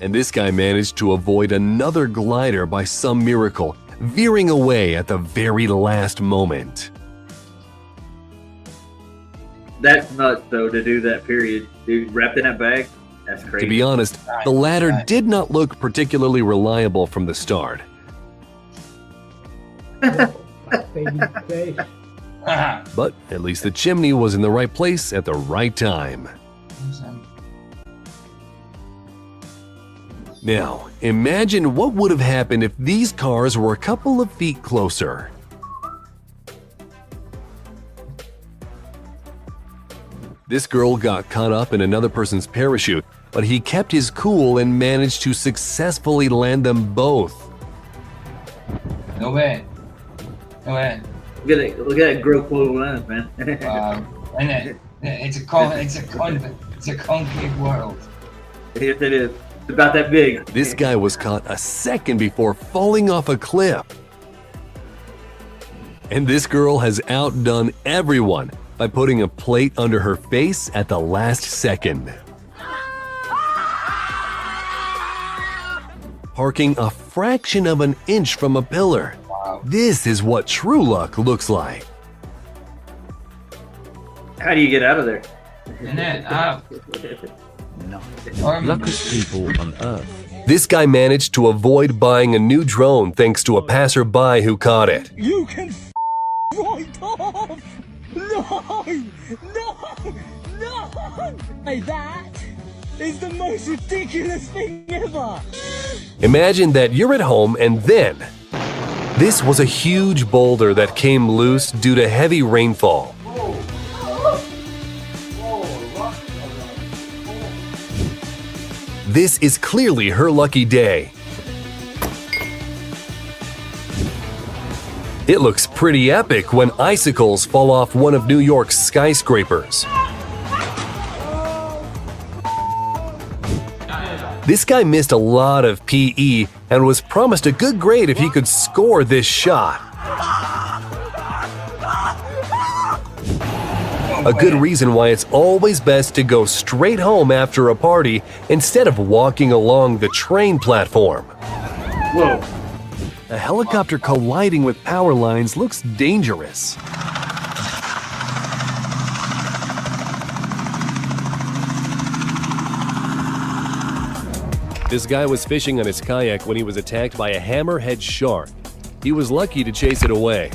And this guy managed to avoid another glider by some miracle, veering away at the very last moment. That's nuts, though, to do that, period. Dude, wrapped in that bag? That's crazy. To be honest, the ladder did not look particularly reliable from the start. Baby face. But at least the chimney was in the right place at the right time. Now, imagine what would have happened if these cars were a couple of feet closer. This girl got caught up in another person's parachute, but he kept his cool and managed to successfully land them both. No way. No way. Look at that grill quote lines, man. Isn't it? It's a concave world. Yes, it is. It's about that big. This guy was caught a second before falling off a cliff. And this girl has outdone everyone by putting a plate under her face at the last second. Parking a fraction of an inch from a pillar. Wow. This is what true luck looks like. How do you get out of there? Isn't it? Luckiest people on Earth. This guy managed to avoid buying a new drone thanks to a passerby who caught it. You can right off! No! Hey, that is the most ridiculous thing ever! Imagine that you're at home and then this was a huge boulder that came loose due to heavy rainfall. This is clearly her lucky day. It looks pretty epic when icicles fall off one of New York's skyscrapers. This guy missed a lot of PE and was promised a good grade if he could score this shot. A good reason why it's always best to go straight home after a party instead of walking along the train platform. Whoa. A helicopter colliding with power lines looks dangerous. This guy was fishing on his kayak when he was attacked by a hammerhead shark. He was lucky to chase it away.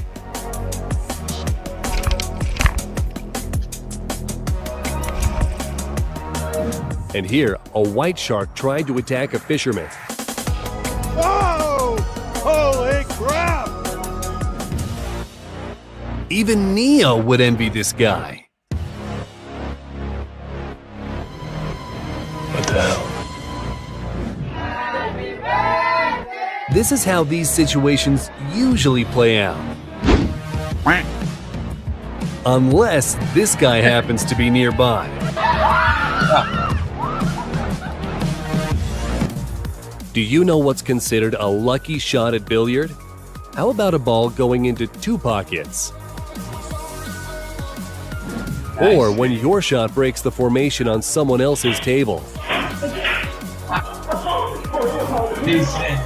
And here, a white shark tried to attack a fisherman. Whoa! Holy crap! Even Neo would envy this guy. What the hell? This is how these situations usually play out. Unless this guy happens to be nearby. Do you know what's considered a lucky shot at billiard? How about a ball going into two pockets? Nice. Or when your shot breaks the formation on someone else's table. Decent.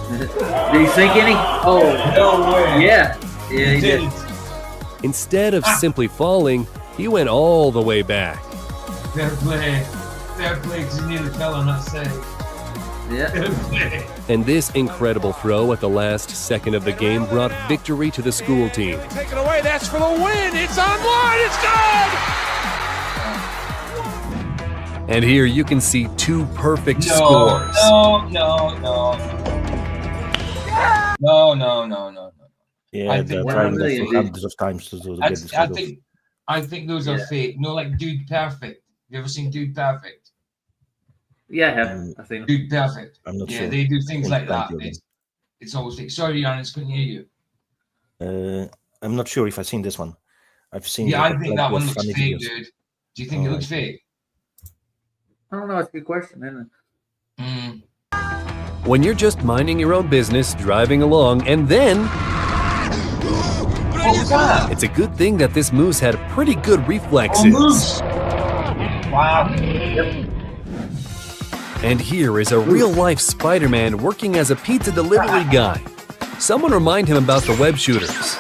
Did he sink any? Oh, No way. yeah. Yeah, he did. Instead of simply falling, he went all the way back. Fair play. Fair play, because you nearly fell on that side. Yeah. Fair play. And this incredible throw at the last second of the game brought victory to the school team. Take it away, that's for the win! It's online, it's good! And here you can see two perfect scores. No. Yeah, I they're think trying we're really hundreds of times to get this kind of. I think those are Yeah. fake. No, like Dude Perfect. You ever seen Dude Perfect? Yeah, I have. I've seen them. Dude, perfect. I'm not Yeah, sure. they do things Own like that. plenty of them. It's always fake. Sorry, Giannis, couldn't hear you. I'm not sure if I've seen this one. I've seen Yeah, like, I think like that the one looks funny fake, videos. dude. Do you think it All looks fake? I don't know. It's a good question, isn't it? Mm. When you're just minding your own business, driving along, and then What was that? it's a good thing that this moose had pretty good Oh, reflexes. moose! Wow. And here is a real-life Spider-Man working as a pizza delivery guy. Someone remind him about the web shooters.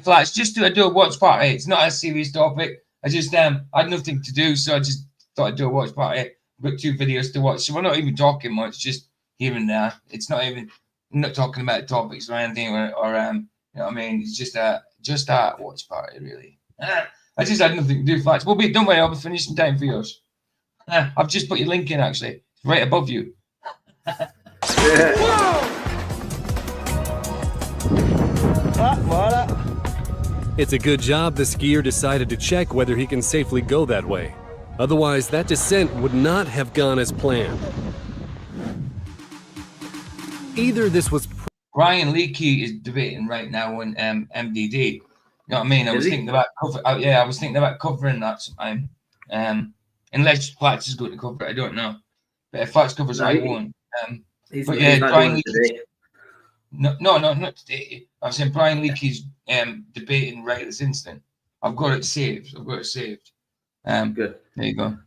Flats, just to do a watch party. It's not a serious topic. I just I had nothing to do, so I just thought I'd do a watch party. I've got 2 videos to watch, so we're not even talking much, just here and there. It's not even, I'm not talking about topics or anything, or you know what I mean? It's just a watch party, really. I just had nothing to do, Flats. Don't worry, I'll be finished in time for yours. I've just put your link in, actually. It's right above you. It's a good job the skier decided to check whether he can safely go that way. Otherwise, that descent would not have gone as planned. Either this was Brian Leakey is debating right now on MDD. You know what I mean? I was thinking about I was thinking about covering that sometime. Unless Flats is going to cover it, I don't know. But if Flats covers it, I won't. He's But not yeah, Brian doing it Leakey. today. No, not today. I was saying Brian Leakey's debating right this instant. I've got it saved. Good. There you go.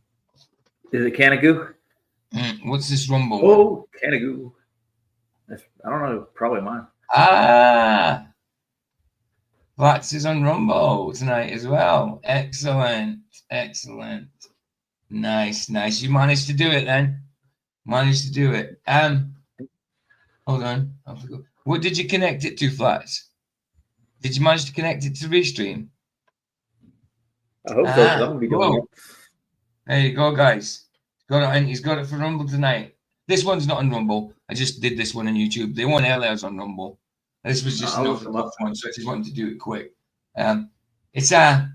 Is it Canagoo? What's this rumble? Oh, Canagoo. I don't know. Probably mine. Flats is on Rumble tonight as well. Excellent. Nice. You managed to do it then. Hold on. I forgot. What did you connect it to, Flats? Did you manage to connect it to Restream? I hope so, 'cause I'm gonna be doing it. There you go, guys. He's got it for Rumble tonight. This one's not on Rumble. I just did this one on YouTube. The one earlier was on Rumble. This was just another one, so I just wanted to do it quick. It's a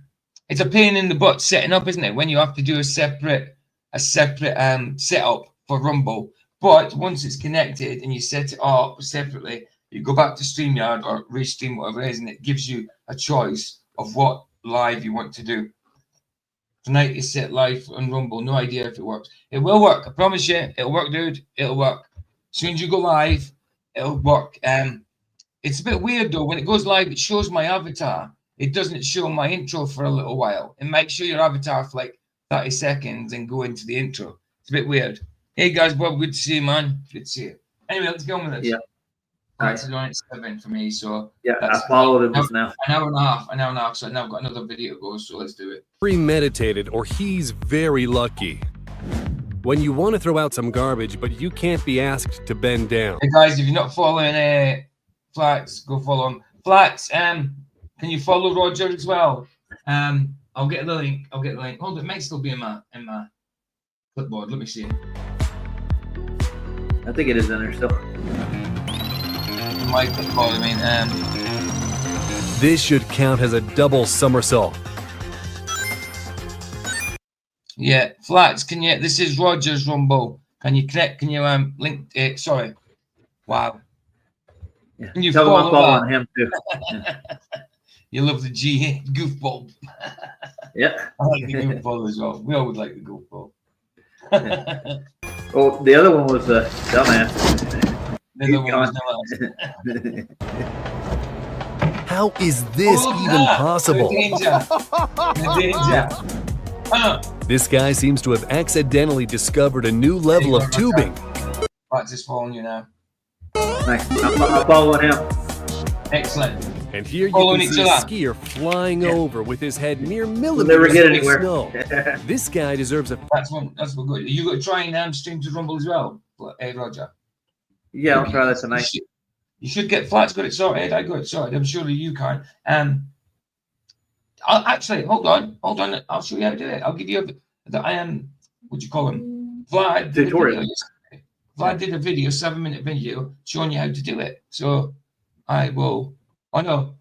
pain in the butt setting up, isn't it? When you have to do a separate setup for Rumble. But once it's connected and you set it up separately, you go back to StreamYard or Restream, whatever it is, and it gives you a choice of what live you want to do. Tonight is set live on Rumble. No idea if it works. It will work. I promise you. It'll work, dude. It'll work. As soon as you go live, it'll work. It's a bit weird, though. When it goes live, it shows my avatar. It doesn't show my intro for a little while. It might show your avatar for like 30 seconds and go into the intro. It's a bit weird. Hey, guys. Bob, good to see you, man. Good to see you. Anyway, let's go on with this. Yeah. That's on 7 for me. So yeah, I followed him just now. An hour and a half. So now I've got another video to go. So let's do it. premeditated or he's very lucky. When you want to throw out some garbage, but you can't be asked to bend down. Hey guys, if you're not following Flats, go follow him. Flats, can you follow Roger as well? I'll get the link. Hold it, it might still be in my clipboard. Let me see. I think it is in there still. My clipboard, I mean. This should count as a double somersault. Yeah, Flats, can you? This is Roger's Rumble. Can you connect? Can you link it? Sorry. Wow. Yeah. Can you Tell him I'm follow following him too. You love the G goofball. Yeah. I like the goofball as well. We always like the goofball. Oh, the other one was dumbass. The other one was dumbass. How is this even possible? The danger. This guy seems to have accidentally discovered a new level of tubing. Flats is following you now. Nice. I'm following him. Excellent. And here you can see a skier flying over with his head mere millimeters of snow. This guy deserves a... That's one good. You got to try and stream to Rumble as well, Roger. Yeah, I'll try that tonight. You should get Flats got it sorted. I got it sorted. I'm sure you can. I'll actually hold on. I'll show you how to do it. I'll give you what do you call him? Vlad tutorial. Vlad did a video, 7-minute video, showing you how to do it. So I will. Oh no.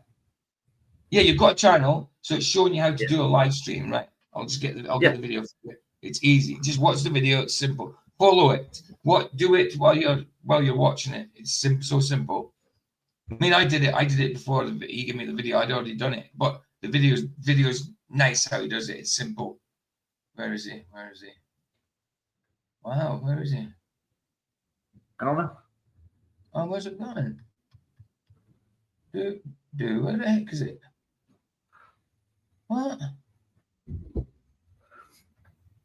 Yeah, you've got a channel, so it's showing you how to do a live stream, right? I'll just get the video for you. It's easy. Just watch the video. It's simple. Follow it. Do it while you're watching it. It's so simple. I mean, I did it before he gave me the video. I'd already done it, but the video's nice how he does it. It's simple. Where is he? Wow, where is he? I don't know. Oh, where's it going? Where the heck is it? What?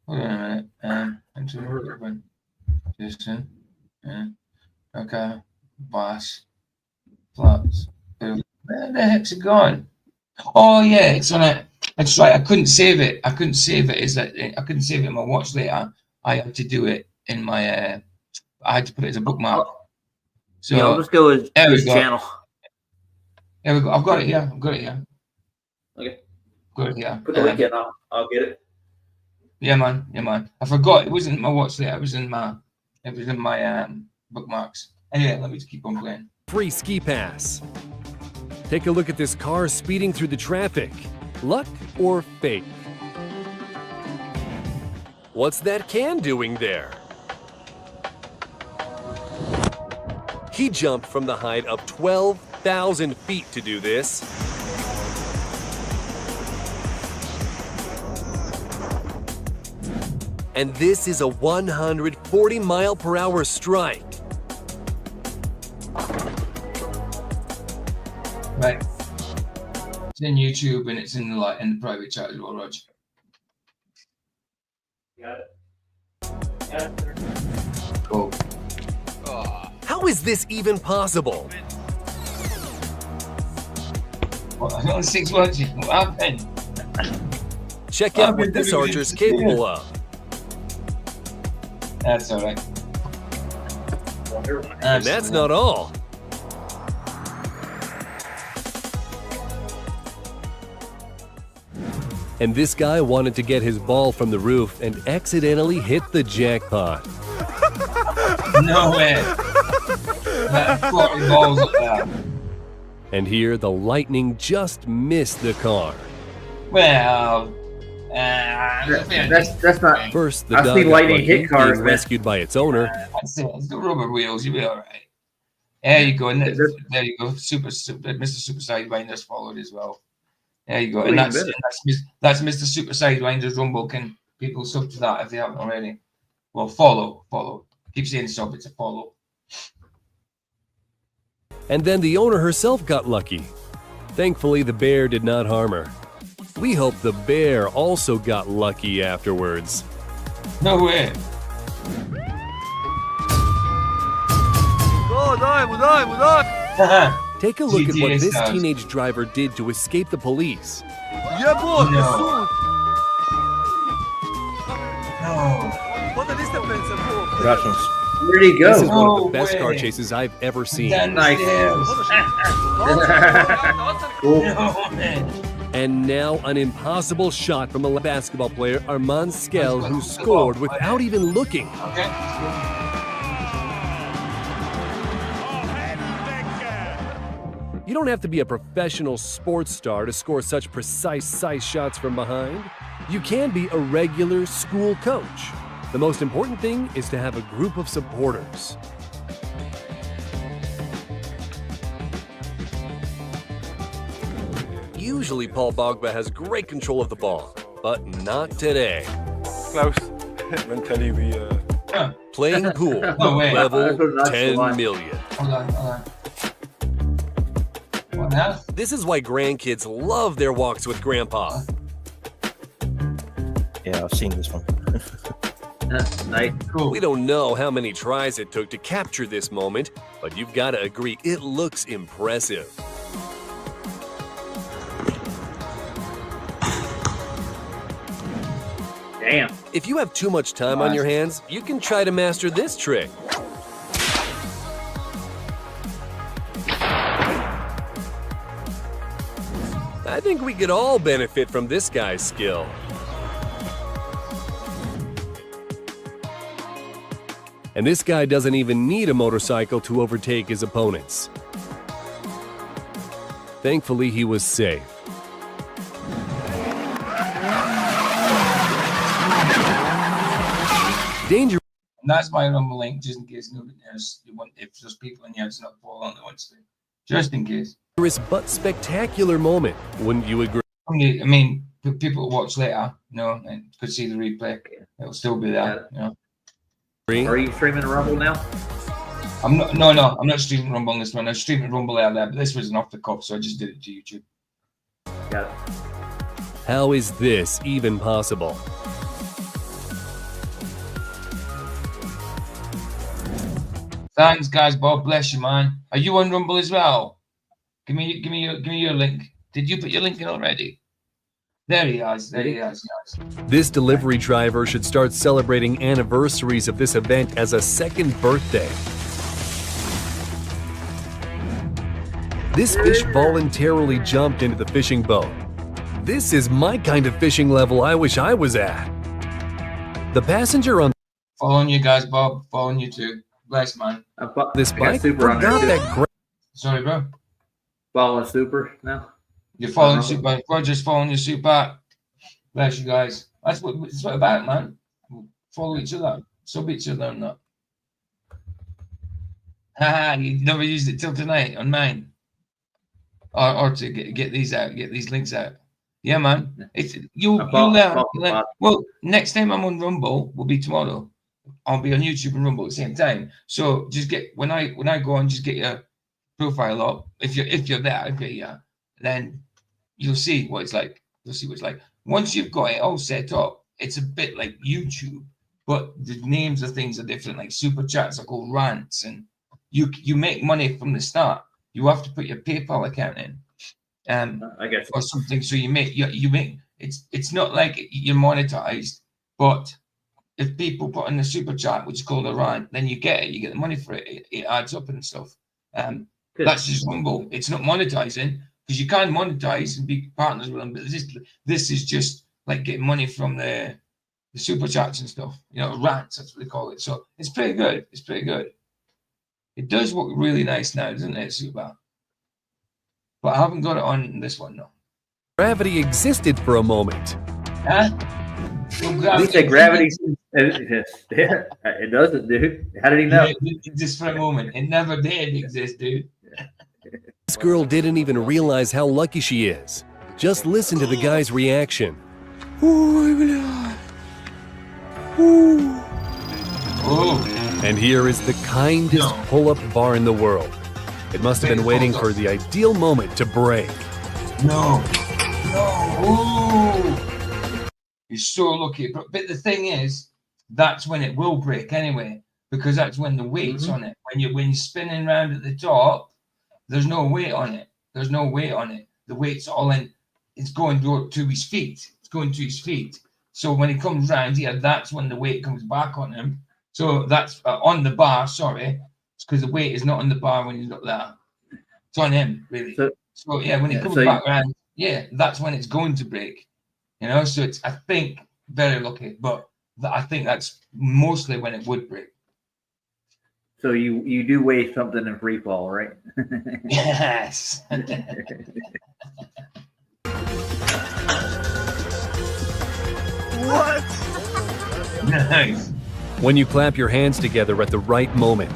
Hold on a minute. Into Jason. Yeah. Okay. Boss. Flats. Where the heck's it gone? Oh yeah, it's on it. That's right. I couldn't save it. I couldn't save it in my watch later. I had to do it in my. I had to put it as a bookmark. So I'll just go with his channel. There we go. I've got it here. Okay. Got it here. Put the link in. I'll get it. Yeah, man. I forgot. It wasn't in my watch later. It was in my bookmarks. Anyway, let me just keep on playing. Free ski pass. Take a look at this car speeding through the traffic. Luck or fate? What's that can doing there? He jumped from the height of 12,000 feet to do this. And this is a 140-mile-per-hour strike. Right. It's in YouTube and it's in the private chat as well, Rog. Got it. Cool. How is this even possible? What, I got 6 watches. What happened? Check out what this archer's capable of. That's all right. And that's not all. And this guy wanted to get his ball from the roof and accidentally hit the jackpot. No way. That 40 balls up there. And here, the lightning just missed the car. Well, That's not. First, the I've dog seen got lightning lucky, hit cars, being man. rescued by its owner. That's it. It's the rubber wheels. You'll be all right. There you go. And there you go. Mr. Super Sidewinders followed as well. There you go. And that's Mr. Super Sidewinders Rumble. Can people sub to that if they haven't already? Well, follow. Keep saying sub. It's a follow. And then the owner herself got lucky. Thankfully, the bear did not harm her. We hope the bear also got lucky afterwards. No way. Take a look at what GTA this stars. teenage driver did to escape the police. No. Russians. Where'd he This is go? one of No the best car way. chases I've ever seen. Nice. Cool. No, man. And now an impossible shot from a basketball player, Armand Skell, who scored without even looking. Okay. You don't have to be a professional sports star to score such precise shots from behind. You can be a regular school coach. The most important thing is to have a group of supporters. Usually Paul Pogba has great control of the ball, but not today. Klaus, mentally we Playing pool, No way. level That's 10 the million. Hold on. What now? This is why grandkids love their walks with Grandpa. Yeah, I've seen this one. Nice. Cool. We don't know how many tries it took to capture this moment, but you've got to agree it looks impressive. Damn. If you have too much time on your hands, you can try to master this trick. I think we could all benefit from this guy's skill. And this guy doesn't even need a motorcycle to overtake his opponents. Thankfully, he was safe. danger. And that's my Rumble link, just in case nobody knows. If there's people in here that's not following that wants to, just in case. But spectacular moment, wouldn't you agree? I mean, people watch later, you know, and could see the replay. It'll still be there, you know. Are you streaming Rumble now? I'm not. No, I'm not streaming Rumble on this one. I'm streaming Rumble earlier, but this was an off the cuff, so I just did it to YouTube. Got it. How is this even possible? Thanks, guys. Bob, bless you, man. Are you on Rumble as well? Give me your link. Did you put your link in already? There he is. There he is, guys. This delivery driver should start celebrating anniversaries of this event as a second birthday. This fish voluntarily jumped into the fishing boat. This is my kind of fishing level I wish I was at. The passenger on Following you guys, Bob. Following you too. Bless, man. this bike Super on there, forgot too. that Sorry, bro. Following Super now. You're following Super. Roger's following your Super. Bless you guys. That's what it's about, man. Follow each other. Sub each other and that. Haha, you never used it till tonight on mine. Or to get these out, get these links out. Yeah, man. It's you'll learn. Well, next time I'm on Rumble will be tomorrow. I'll be on YouTube and Rumble at the same time. So just get when I go on, just get your profile up. If you're there, then you'll see what it's like. You'll see what it's like. Once you've got it all set up, it's a bit like YouTube, but the names of things are different. Like super chats are called rants, and you make money from the start. You have to put your PayPal account in, I guess, or something. So you make it's not like you're monetized, but if people put in the super chat, which is called a rant, then you get it. You get the money for it. It adds up and stuff. That's just Rumble. It's not monetizing because you can monetize and be partners with them. But this is just like getting money from the super chats and stuff. You know, rants. That's what they call it. So it's pretty good. It's pretty good. It does look really nice now, doesn't it, Super? But I haven't got it on this one, no. gravity existed for a moment. Huh? You said gravity. It doesn't, dude. How did he know? Just for a moment. It never did exist, dude. This girl didn't even realize how lucky she is. Just listen to the guy's reaction. And here is the kindest pull-up bar in the world. It must have been waiting for the ideal moment to break. No. Ooh. You're so lucky. But the thing is, that's when it will break anyway, because that's when the weight's on it. When you're spinning around at the top, there's no weight on it. There's no weight on it. The weight's all in. It's going to his feet. It's going to his feet. So when he comes round here, that's when the weight comes back on him. So that's on the bar, sorry. It's because the weight is not on the bar when he's up there. It's on him, really. So yeah, when he comes back around, that's when it's going to break. You know, so it's, I think, very lucky. But I think that's mostly when it would break. So you do weigh something in free fall, right? Yes. What? Nice. When you clap your hands together at the right moment.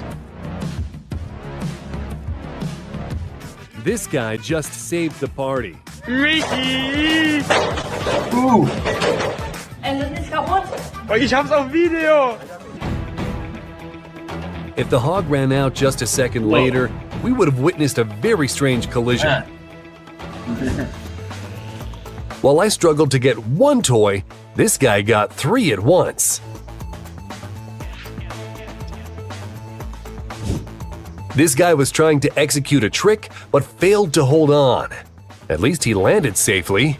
This guy just saved the party. Michi! Das ist kaputt. Ich hab's auf Video! If the hog ran out just a second later, we would have witnessed a very strange collision. While I struggled to get one toy, this guy got 3 at once. This guy was trying to execute a trick, but failed to hold on. At least he landed safely.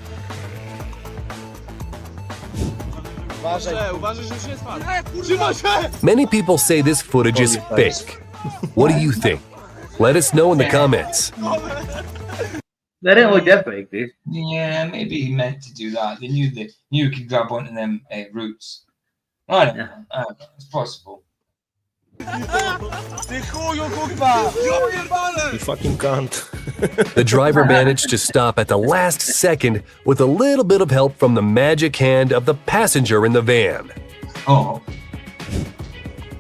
Many people say this footage is fake. What do you think? Let us know in the comments. That didn't look that fake, dude. Yeah, maybe he meant to do that. They knew you could grab onto them roots. I don't know. It's possible. You fucking can't. The driver managed to stop at the last second with a little bit of help from the magic hand of the passenger in the van. Oh.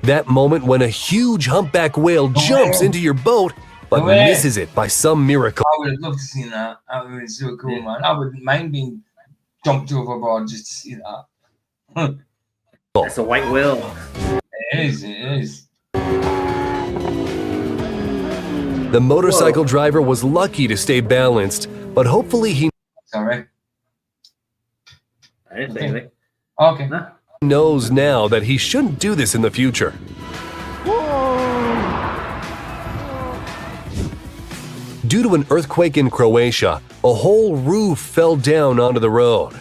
That moment when a huge humpback whale jumps into your boat but misses it by some miracle. I would have loved to see that. That would have been so cool, man. I wouldn't mind being jumped overboard just to see that. That's a white whale. It is, it is. The motorcycle driver was lucky to stay balanced, but hopefully he Sorry. I didn't say anything. Okay. No. knows now that he shouldn't do this in the future. Due to an earthquake in Croatia, a whole roof fell down onto the road.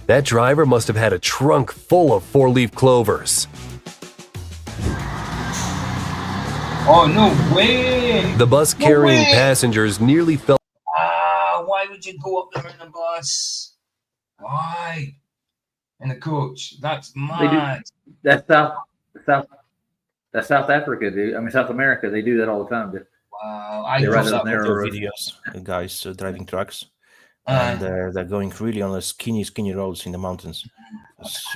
That driver must have had a trunk full of four-leaf clovers. Oh, no way! The bus carrying passengers nearly fell. Why would you go up there in the bus? Why? In the coach? That's mad. That's South Africa, dude. I mean, South America. They do that all the time, dude. Wow. They ride thought those narrow roads. Videos, guys driving trucks, and they're going really on the skinny roads in the mountains.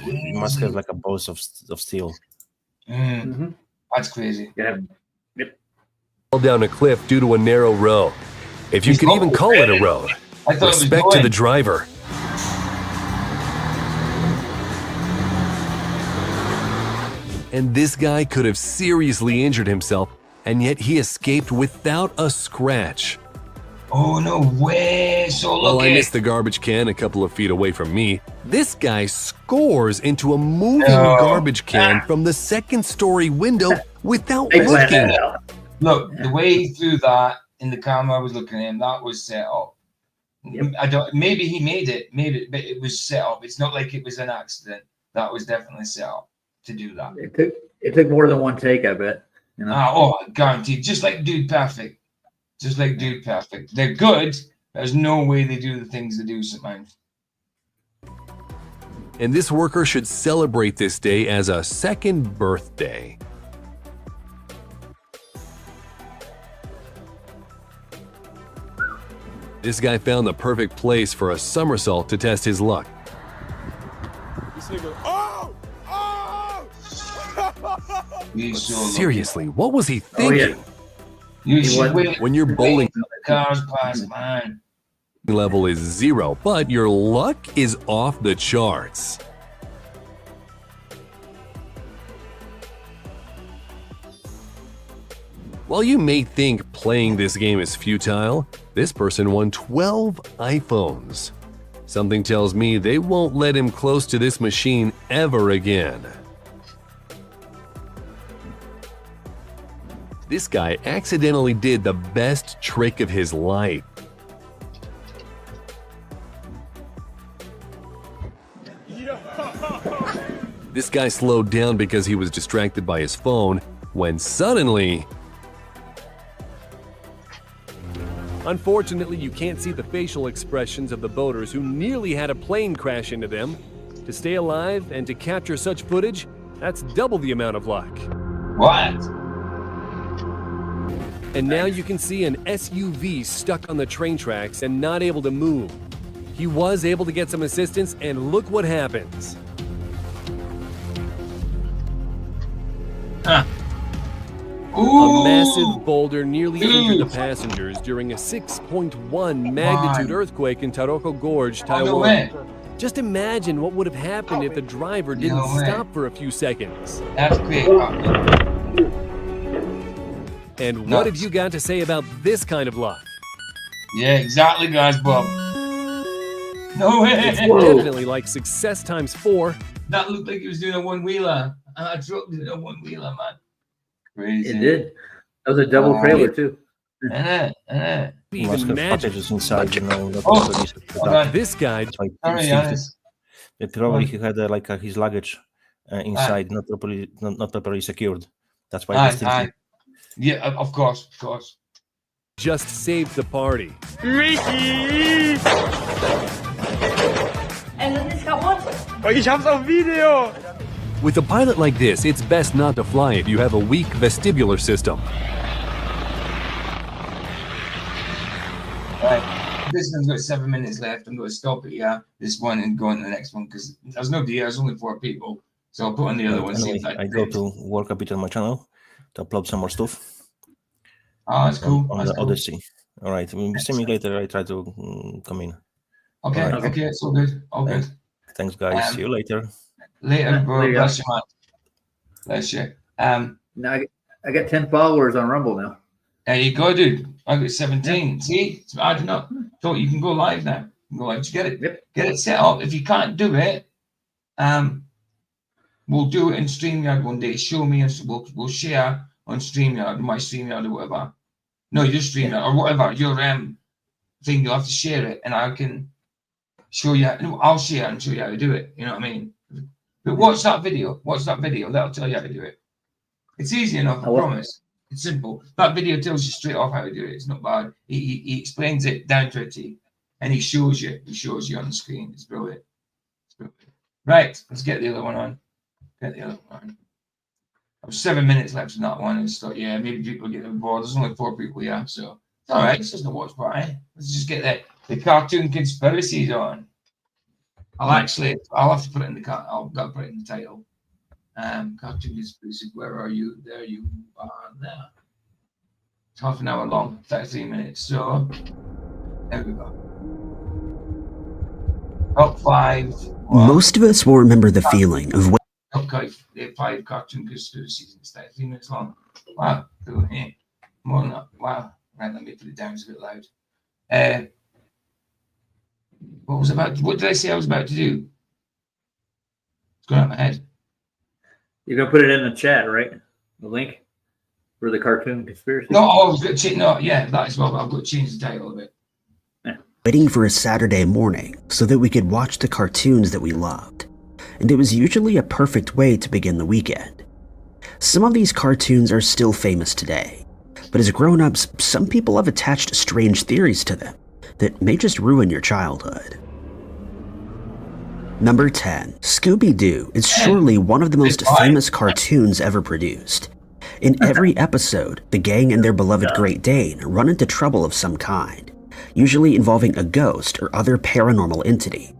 You must have like a balls of steel. That's crazy. Yeah. Fell down a cliff due to a narrow road. If you can even call it a road. Respect to the driver. And this guy could have seriously injured himself, and yet he escaped without a scratch. Oh, no way. So look While I missed the garbage can a couple of feet away from me, this guy scores into a moving garbage can from the second-story window without looking. Look, the way he threw that in the camera I was looking at him, that was set up. I don't. Maybe he made it. Maybe, but it was set up. It's not like it was an accident. That was definitely set up to do that. It took more than one take, I bet. You know? Guaranteed. Just like Dude Perfect. Just like Dude Perfect. They're good. There's no way they do the things they do sometimes. And this worker should celebrate this day as a second birthday. This guy found the perfect place for a somersault to test his luck. This nigga, oh! Seriously, what was he thinking? You should wait. When you're bowling, Cars pass, man. level is 0, but your luck is off the charts. While you may think playing this game is futile, this person won 12 iPhones. Something tells me they won't let him close to this machine ever again. This guy accidentally did the best trick of his life. This guy slowed down because he was distracted by his phone, when suddenly... Unfortunately, you can't see the facial expressions of the boaters who nearly had a plane crash into them. To stay alive and to capture such footage, that's double the amount of luck. What? And now you can see an SUV stuck on the train tracks and not able to move. He was able to get some assistance, and look what happens. A massive boulder nearly injured the passengers during a 6.1 magnitude earthquake in Taroko Gorge, Taiwan. Just imagine what would have happened if the driver didn't stop for a few seconds. That's great. And what have you got to say about this kind of luck? Yeah, exactly, guys, Bob. No way. It's definitely like success times 4. That looked like he was doing a one-wheeler. I dropped it a one-wheeler, man. Crazy. It did. That was a double trailer, too. Even imagine. Inside, you know, this guy. Probably he had his luggage inside, not properly secured. That's why. Yeah, of course. Just saved the party. Michi! Ich hab's auf Video! With a pilot like this, it's best not to fly if you have a weak vestibular system. Right, this one's got 7 minutes left. I'm going to stop it, this one, and go on to the next one, because there's nobody here. There's only 4 people. So I'll put on the other one. See Anyway, if that I go fits. to work a bit on my channel to upload some more stuff. Oh, that's cool. On That's the cool. Odyssey. All right. When you see me later, I try to come in. Okay. All right. Okay. It's all good. All good. Thanks, guys. See you later. Later, bro. There you Bless go. you, man. Bless you. Now I got 10 followers on Rumble now. There you go, dude. I got 17. Yeah. See, I don't know. So you can go live now. You can go live. Just get it. Yep. Get it set up. If you can't do it, we'll do it in StreamYard one day. Show me, and we'll share on StreamYard, my StreamYard or whatever. No, your StreamYard or whatever your thing. You'll have to share it, and I can show you. I'll share and show you how to do it. You know what I mean? But watch that video. Watch that video. That'll tell you how to do it. It's easy enough. I promise. It's simple. That video tells you straight off how to do it. It's not bad. He explains it down to a T, and he shows you. He shows you on the screen. It's brilliant. It's brilliant. Right, let's get the other one on. Get the other one on. There was 7 minutes left in that one. And just thought, yeah, maybe people get bored. There's only 4 people here, so it's all right. It's just a watch party. Let's just get the Cartoon Conspiracies on. I'll have to put it in the I'll put it in the title. Cartoon Conspiracies. Where are you? There you are. There. It's half an hour long, 33 minutes. So there we go. Top 5. Most of us will remember the feeling of Top 5 Cartoon Conspiracies. It's 33 minutes long. Wow. Cool. Yeah. More than that. Wow. Right, let me put it down. It's a bit loud. What did I say I was about to do? It's going out my head. You're gonna put it in the chat, right? The link for the Cartoon Conspiracy. No, I was going to change. No, yeah, that as well. But I've got to change the title of it. waiting for a Saturday morning so that we could watch the cartoons that we loved. And it was usually a perfect way to begin the weekend. Some of these cartoons are still famous today, but as grown-ups, some people have attached strange theories to them that may just ruin your childhood. Number 10. Scooby-Doo is surely one of the most famous cartoons ever produced. In every episode, the gang and their beloved Great Dane run into trouble of some kind, usually involving a ghost or other paranormal entity.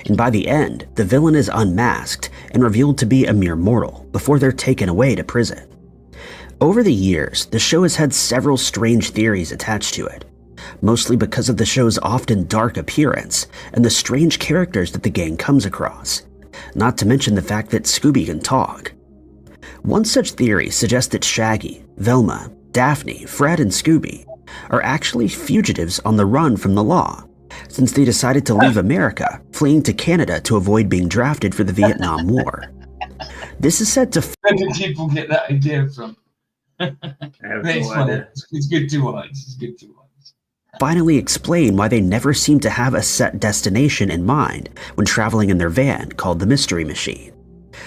And by the end, the villain is unmasked and revealed to be a mere mortal before they're taken away to prison. Over the years, the show has had several strange theories attached to it, mostly because of the show's often dark appearance and the strange characters that the gang comes across, not to mention the fact that Scooby can talk. One such theory suggests that Shaggy, Velma, Daphne, Fred, and Scooby are actually fugitives on the run from the law, since they decided to leave America, fleeing to Canada to avoid being drafted for the Vietnam War. This is said to Where did people get that idea from? It's funny. It's good to watch. It's good to watch. finally explain why they never seem to have a set destination in mind when traveling in their van called the Mystery Machine,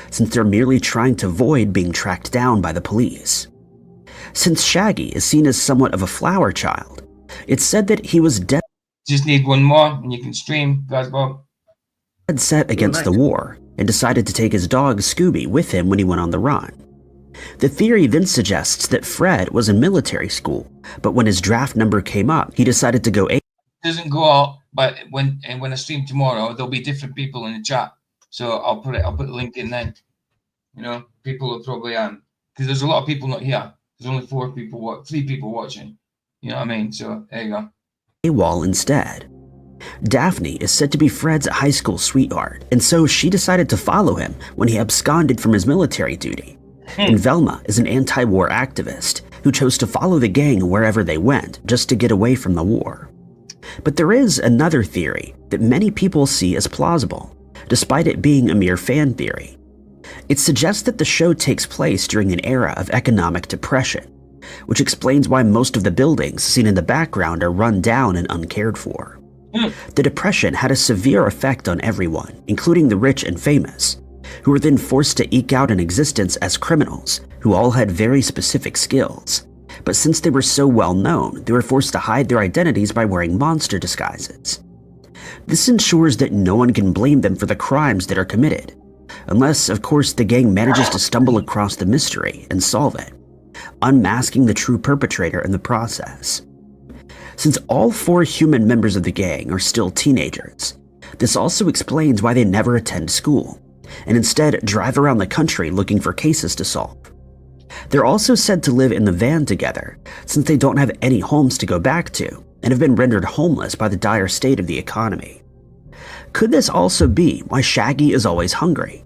since they're merely trying to avoid being tracked down by the police. Since Shaggy is seen as somewhat of a flower child, it's said that he was dead Just need one more and you can stream, guys. Bob. set against the war and decided to take his dog Scooby with him when he went on the run. The theory then suggests that Fred was in military school, but when his draft number came up, he decided to go Doesn't go out, but when I stream tomorrow, there'll be different people in the chat. So I'll put the link in then. You know, people will probably because there's a lot of people not here. There's only 3 people watching. You know what I mean? So there you go. AWOL instead. Daphne is said to be Fred's high school sweetheart, and so she decided to follow him when he absconded from his military duty. And Velma is an anti-war activist who chose to follow the gang wherever they went just to get away from the war. But there is another theory that many people see as plausible, despite it being a mere fan theory. It suggests that the show takes place during an era of economic depression, which explains why most of the buildings seen in the background are run down and uncared for. The depression had a severe effect on everyone, including the rich and famous, who were then forced to eke out an existence as criminals who all had very specific skills. But since they were so well known, they were forced to hide their identities by wearing monster disguises. This ensures that no one can blame them for the crimes that are committed, unless, of course, the gang manages to stumble across the mystery and solve it, unmasking the true perpetrator in the process. Since all 4 human members of the gang are still teenagers, this also explains why they never attend school, and instead drive around the country looking for cases to solve. They're also said to live in the van together, since they don't have any homes to go back to and have been rendered homeless by the dire state of the economy. Could this also be why Shaggy is always hungry?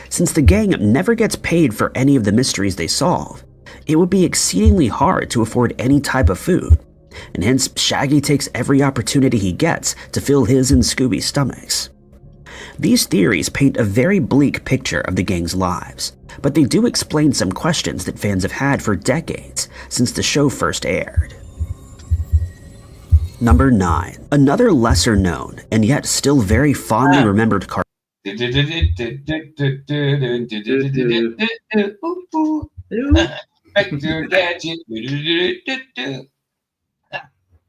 Since the gang never gets paid for any of the mysteries they solve, it would be exceedingly hard to afford any type of food, and hence Shaggy takes every opportunity he gets to fill his and Scooby's stomachs. These theories paint a very bleak picture of the gang's lives, but they do explain some questions that fans have had for decades since the show first aired. Number 9. Another lesser known and yet still very fondly remembered cartoon.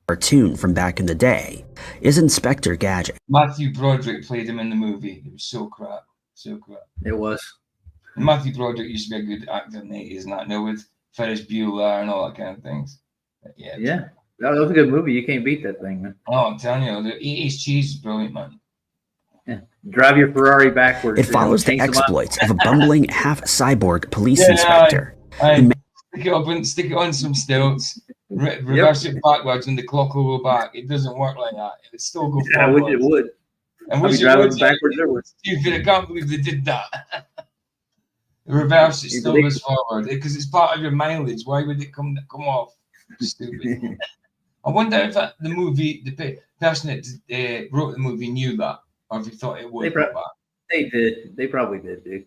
Cartoon from back in the day is Inspector Gadget. Matthew Broderick played him in the movie. It was so crap. So crap. It was. Matthew Broderick used to be a good actor in the 80s, and that, no, with Ferris Bueller and all that kind of things. But yeah. That was a good movie. You can't beat that thing, man. Oh, I'm telling you, the 80s cheese is brilliant, man. Yeah. Drive your Ferrari backwards. It follows the exploits of a bumbling half-cyborg police inspector. Stick it on some stilts, reverse it backwards, and the clock will go back. It doesn't work like that. It would still go forward. I wish it would. And wish it would. Backwards. Stupid, I can't believe they did that. The reverse, it still goes forward because it's part of your mileage. Why would it come off? Stupid. I wonder if the person that wrote the movie knew that, or if he thought it would. They did. They probably did, dude.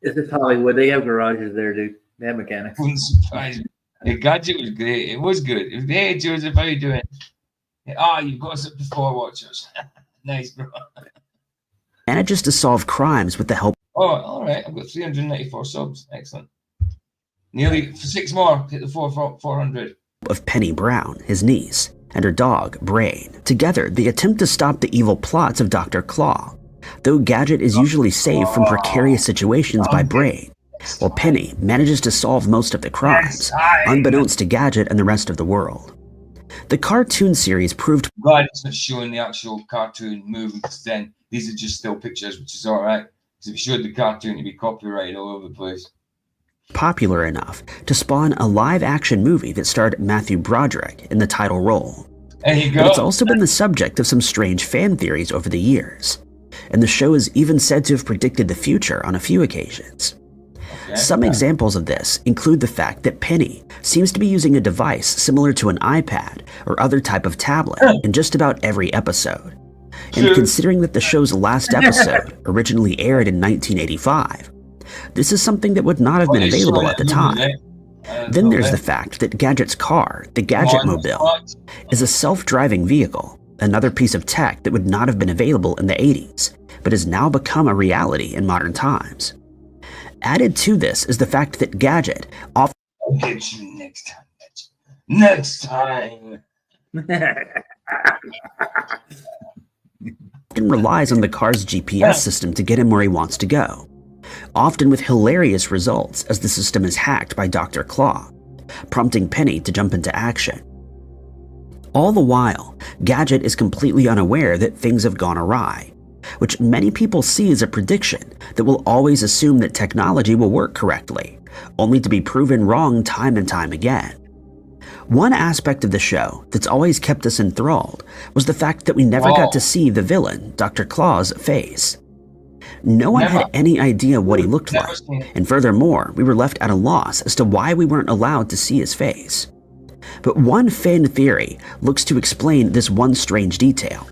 This is Hollywood. They have garages there, dude. They have mechanics. Wouldn't surprise me. The Gadget was great. It was good. Hey, Joseph, how you doing? You've got us up to 4 watchers. Nice, bro. Manages to solve crimes with the help. Oh, all right. I've got 394 subs. Excellent. Nearly 6 more. Hit the 400. Of Penny Brown, his niece, and her dog, Brain. Together, they attempt to stop the evil plots of Dr. Claw, though Gadget is usually saved from precarious situations by Brain, while Penny manages to solve most of the crimes, unbeknownst to Gadget and the rest of the world. The cartoon series proved glad it's not showing the actual cartoon movie, because then these are just still pictures, which is all right. Because if you showed the cartoon, it'd be copyrighted all over the place. Popular enough to spawn a live-action movie that starred Matthew Broderick in the title role. There you go. But it's also been the subject of some strange fan theories over the years, and the show is even said to have predicted the future on a few occasions. Some examples of this include the fact that Penny seems to be using a device similar to an iPad or other type of tablet in just about every episode. And considering that the show's last episode originally aired in 1985, this is something that would not have been available at the time. Then there's the fact that Gadget's car, the Gadget Mobile, is a self-driving vehicle, another piece of tech that would not have been available in the 80s, but has now become a reality in modern times. Added to this is the fact that Gadget often I'll get you next time. Next time. relies on the car's GPS system to get him where he wants to go, often with hilarious results as the system is hacked by Dr. Claw, prompting Penny to jump into action. All the while, Gadget is completely unaware that things have gone awry, which many people see as a prediction that will always assume that technology will work correctly, only to be proven wrong time and time again. One aspect of the show that's always kept us enthralled was the fact that we never got to see the villain, Dr. Claw's face. No one had any idea what he looked like, and furthermore, we were left at a loss as to why we weren't allowed to see his face. But one fan theory looks to explain this one strange detail.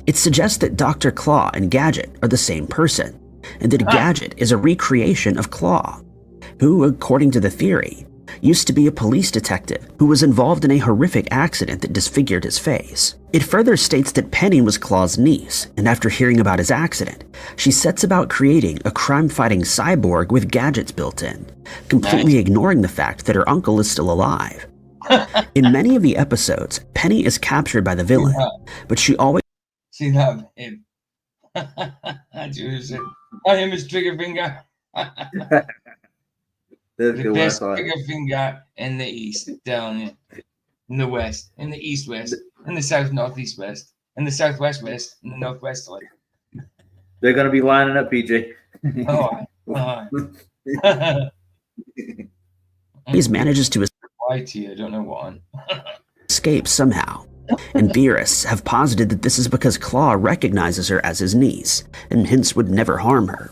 It suggests that Dr. Claw and Gadget are the same person, and that Gadget is a recreation of Claw, who, according to the theory, used to be a police detective who was involved in a horrific accident that disfigured his face. It further states that Penny was Claw's niece, and after hearing about his accident, she sets about creating a crime-fighting cyborg with gadgets built in, completely ignoring the fact that her uncle is still alive. In many of the episodes, Penny is captured by the villain, but she always... See that? My name is Triggerfinger. The best Triggerfinger in the east, down in the west, in the east-west, in the south-northeast-west, in the southwest-west, in the northwest. They're going to be lining up, PJ. He manages to YT, I don't know what one. escape somehow, and theorists have posited that this is because Claw recognizes her as his niece, and hence would never harm her.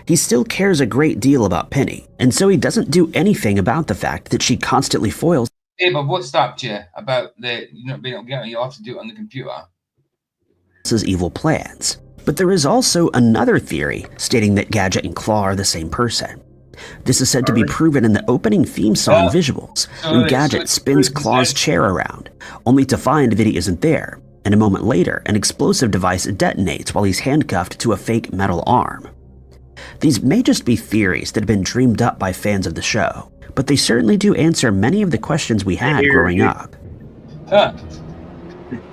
He still cares a great deal about Penny, and so he doesn't do anything about the fact that she constantly foils Hey, but what stopped you about the being able to get it? You have to do it on the computer. his evil plans. But there is also another theory stating that Gadget and Claw are the same person. This is said to be proven in the opening theme song visuals, when Gadget spins Claw's chair around, only to find that he isn't there, and a moment later, an explosive device detonates while he's handcuffed to a fake metal arm. These may just be theories that have been dreamed up by fans of the show, but they certainly do answer many of the questions we had growing up.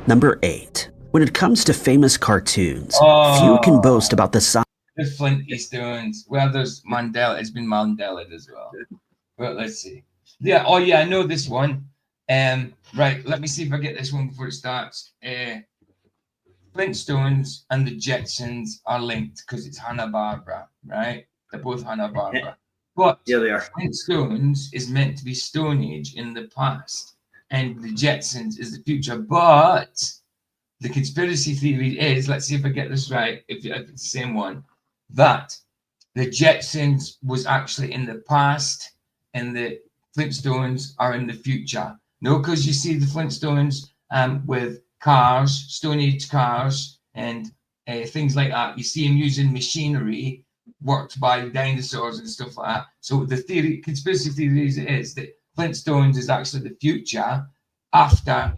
Number 8. When it comes to famous cartoons, few can boast about the size. The Flintstones. Well, there's Mandela. It's been Mandela as well. Well, let's see. Yeah. Oh, yeah. I know this one. Right. Let me see if I get this one before it starts. Flintstones and the Jetsons are linked because it's Hanna-Barbera, right? They're both Hanna-Barbera. But yeah, they are. Flintstones is meant to be Stone Age in the past, and the Jetsons is the future. But the conspiracy theory is, let's see if I get this right, if it's the same one, that the Jetsons was actually in the past and the Flintstones are in the future. No, because you see the Flintstones with cars, Stone Age cars, and things like that. You see them using machinery worked by dinosaurs and stuff like that. So the theory, conspiracy theory is that Flintstones is actually the future after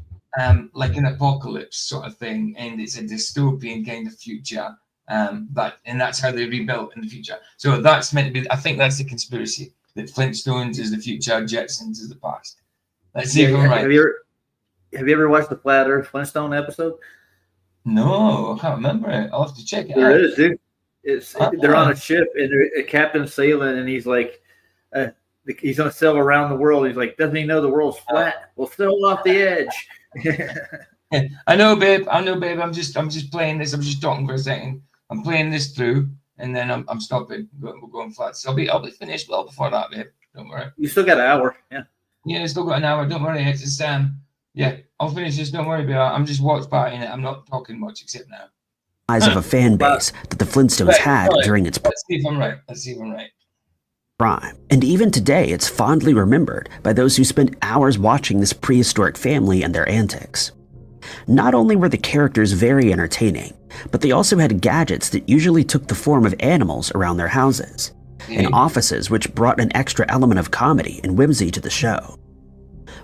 like an apocalypse sort of thing, and it's a dystopian kind of future. And that's how they rebuilt in the future. So that's meant to be. I think that's the conspiracy, that Flintstones is the future, Jetsons is the past. Let's see if I'm right. Have you ever watched the Flat Earth Flintstone episode? No, I can't remember it. I'll have to check it out. There is, dude. They're on a ship and a captain's sailing, and he's like, he's gonna sail around the world. He's like, doesn't he know the world's flat? We'll sail off the edge. I know, babe. I'm just playing this. I'm just talking for a second. I'm playing this through, and then I'm stopping. We're going flat. So I'll be finished well before that, babe. Don't worry. You still got an hour, yeah. Yeah, I still got an hour. Don't worry. It's just, yeah, I'll finish this. Don't worry about it. I'm just watch partying it. I'm not talking much except now. Size of a fan base that the Flintstones had during its Let's see if I'm right. prime. And even today, it's fondly remembered by those who spent hours watching this prehistoric family and their antics. Not only were the characters very entertaining, but they also had gadgets that usually took the form of animals around their houses, and offices which brought an extra element of comedy and whimsy to the show.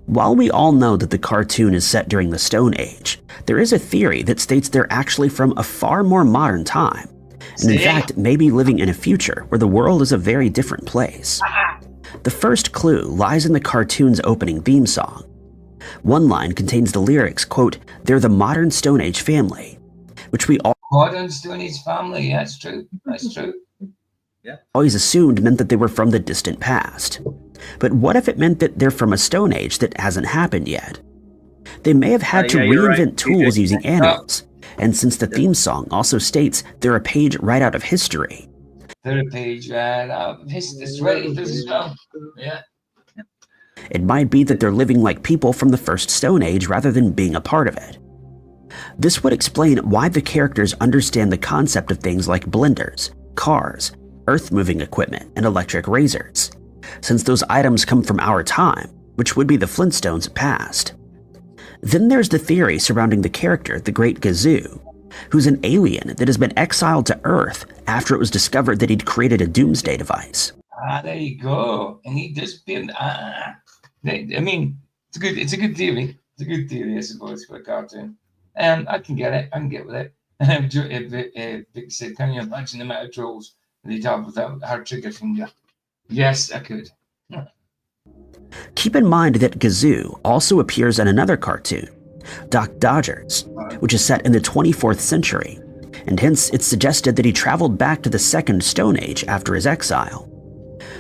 While we all know that the cartoon is set during the Stone Age, there is a theory that states they're actually from a far more modern time, and in fact may be living in a future where the world is a very different place. The first clue lies in the cartoon's opening theme song. One line contains the lyrics, quote, "They're the modern Stone Age family," which we all Modern Stone Age family, yeah, that's true. That's true. always assumed meant that they were from the distant past. But what if it meant that they're from a Stone Age that hasn't happened yet? They may have had to reinvent tools using animals, and since the theme song also states they're a page right out of history. They're a page right out of history. That's right, this as well. Yeah. It might be that they're living like people from the first Stone Age rather than being a part of it. This would explain why the characters understand the concept of things like blenders, cars, earth-moving equipment, and electric razors, since those items come from our time, which would be the Flintstones' past. Then there's the theory surrounding the character, the Great Gazoo, who's an alien that has been exiled to Earth after it was discovered that he'd created a doomsday device. There you go. And he disappeared. I mean, it's a good theory. It's a good theory, I suppose, for a cartoon. I can get it. I can get with it. Vic said, can you imagine the amount of trolls they'd have without her trigger finger? Yes, I could. Keep in mind that Gazoo also appears in another cartoon, Doc Dodgers, which is set in the 24th century, and hence it's suggested that he traveled back to the Second Stone Age after his exile.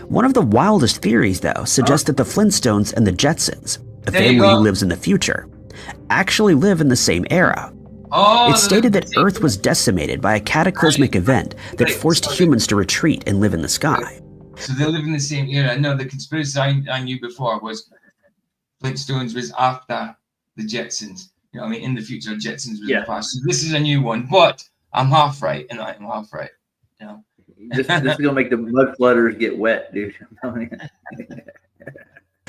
One of the wildest theories, though, suggests that the Flintstones and the Jetsons, a family who lives in the future, actually live in the same era, Oh, It's stated that Earth was decimated by a cataclysmic event that forced humans to retreat and live in the sky. So they live in the same era. No, the conspiracy I knew before was Flintstones was after the Jetsons. You know what I mean? In the future, Jetsons was in the past. So this is a new one, but I'm half right, and I'm half right. You know? This is gonna make the mud flooders get wet, dude.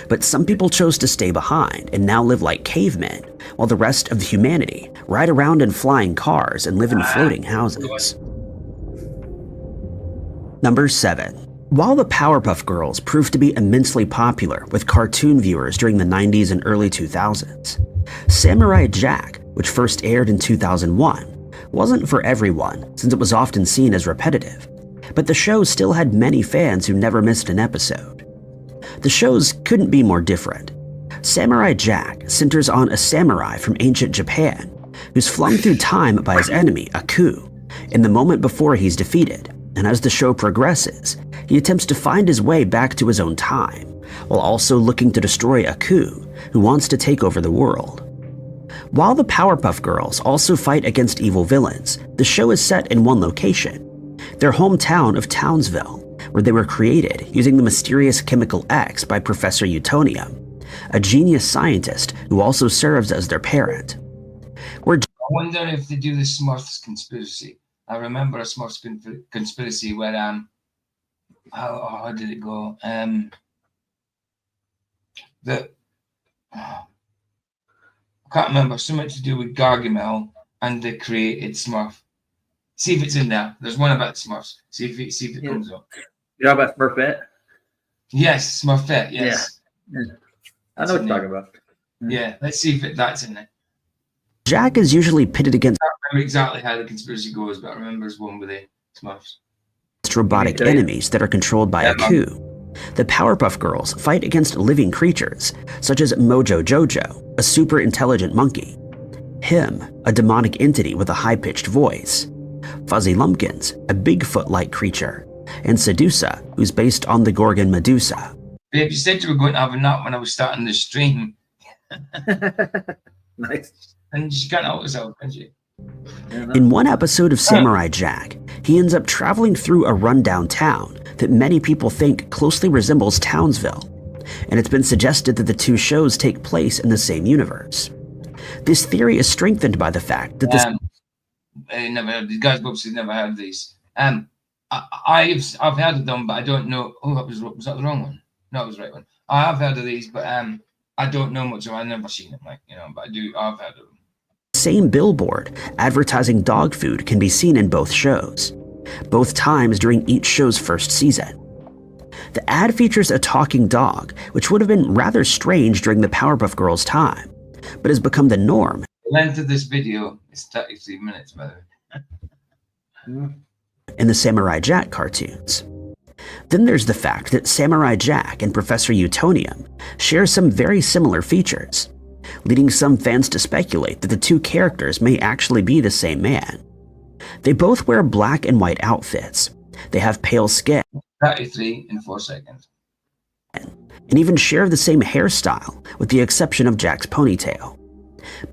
But some people chose to stay behind and now live like cavemen, while the rest of the humanity ride around in flying cars and live in floating houses. Number 7. While the Powerpuff Girls proved to be immensely popular with cartoon viewers during the 90s and early 2000s, Samurai Jack, which first aired in 2001, wasn't for everyone since it was often seen as repetitive, but the show still had many fans who never missed an episode. The shows couldn't be more different. Samurai Jack centers on a samurai from ancient Japan who's flung through time by his enemy, Aku, in the moment before he's defeated, and as the show progresses, he attempts to find his way back to his own time, while also looking to destroy Aku, who wants to take over the world. While the Powerpuff Girls also fight against evil villains, the show is set in one location, their hometown of Townsville, where they were created using the mysterious chemical X by Professor Utonium, a genius scientist who also serves as their parent. I wonder if they do the Smurfs conspiracy. I remember a Smurfs conspiracy where how did it go? I can't remember. Something to do with Gargamel and the created Smurf. See if it's in there. There's one about Smurfs. See if it comes up. You know about Smurfette? Yes, Smurfette. Yes. Yeah. I know what you're talking about. Yeah. Let's see if that's in it. Jack is usually pitted against I don't remember exactly how the conspiracy goes, but I remember there's one with the Smurfs. robotic enemies that are controlled by Aku. The Powerpuff Girls fight against living creatures, such as Mojo Jojo, a super intelligent monkey, Him, a demonic entity with a high-pitched voice, Fuzzy Lumpkins, a Bigfoot-like creature, and Sedusa, who's based on the Gorgon Medusa. Babe, you said you were going to have a nap when I was starting the stream. Nice. And she can't help herself, can she? In one episode of Samurai Jack, he ends up traveling through a rundown town that many people think closely resembles Townsville, and it's been suggested that the two shows take place in the same universe. This theory is strengthened by the fact that I never heard these guys. Books never heard these. I've heard of them, but I don't know. Oh, was that the wrong one? No, it was the right one. I have heard of these, but I don't know much of them. I've never seen them, but I've heard of them. Same billboard advertising dog food can be seen in both shows, both times during each show's first season. The ad features a talking dog, which would have been rather strange during the Powerpuff Girls' time, but has become the norm. The length of this video is 33 minutes, by the way. In the Samurai Jack cartoons. Then there's the fact that Samurai Jack and Professor Utonium share some very similar features, leading some fans to speculate that the two characters may actually be the same man. They both wear black and white outfits. They have pale skin. 33 in 4 seconds. And even share the same hairstyle, with the exception of Jack's ponytail.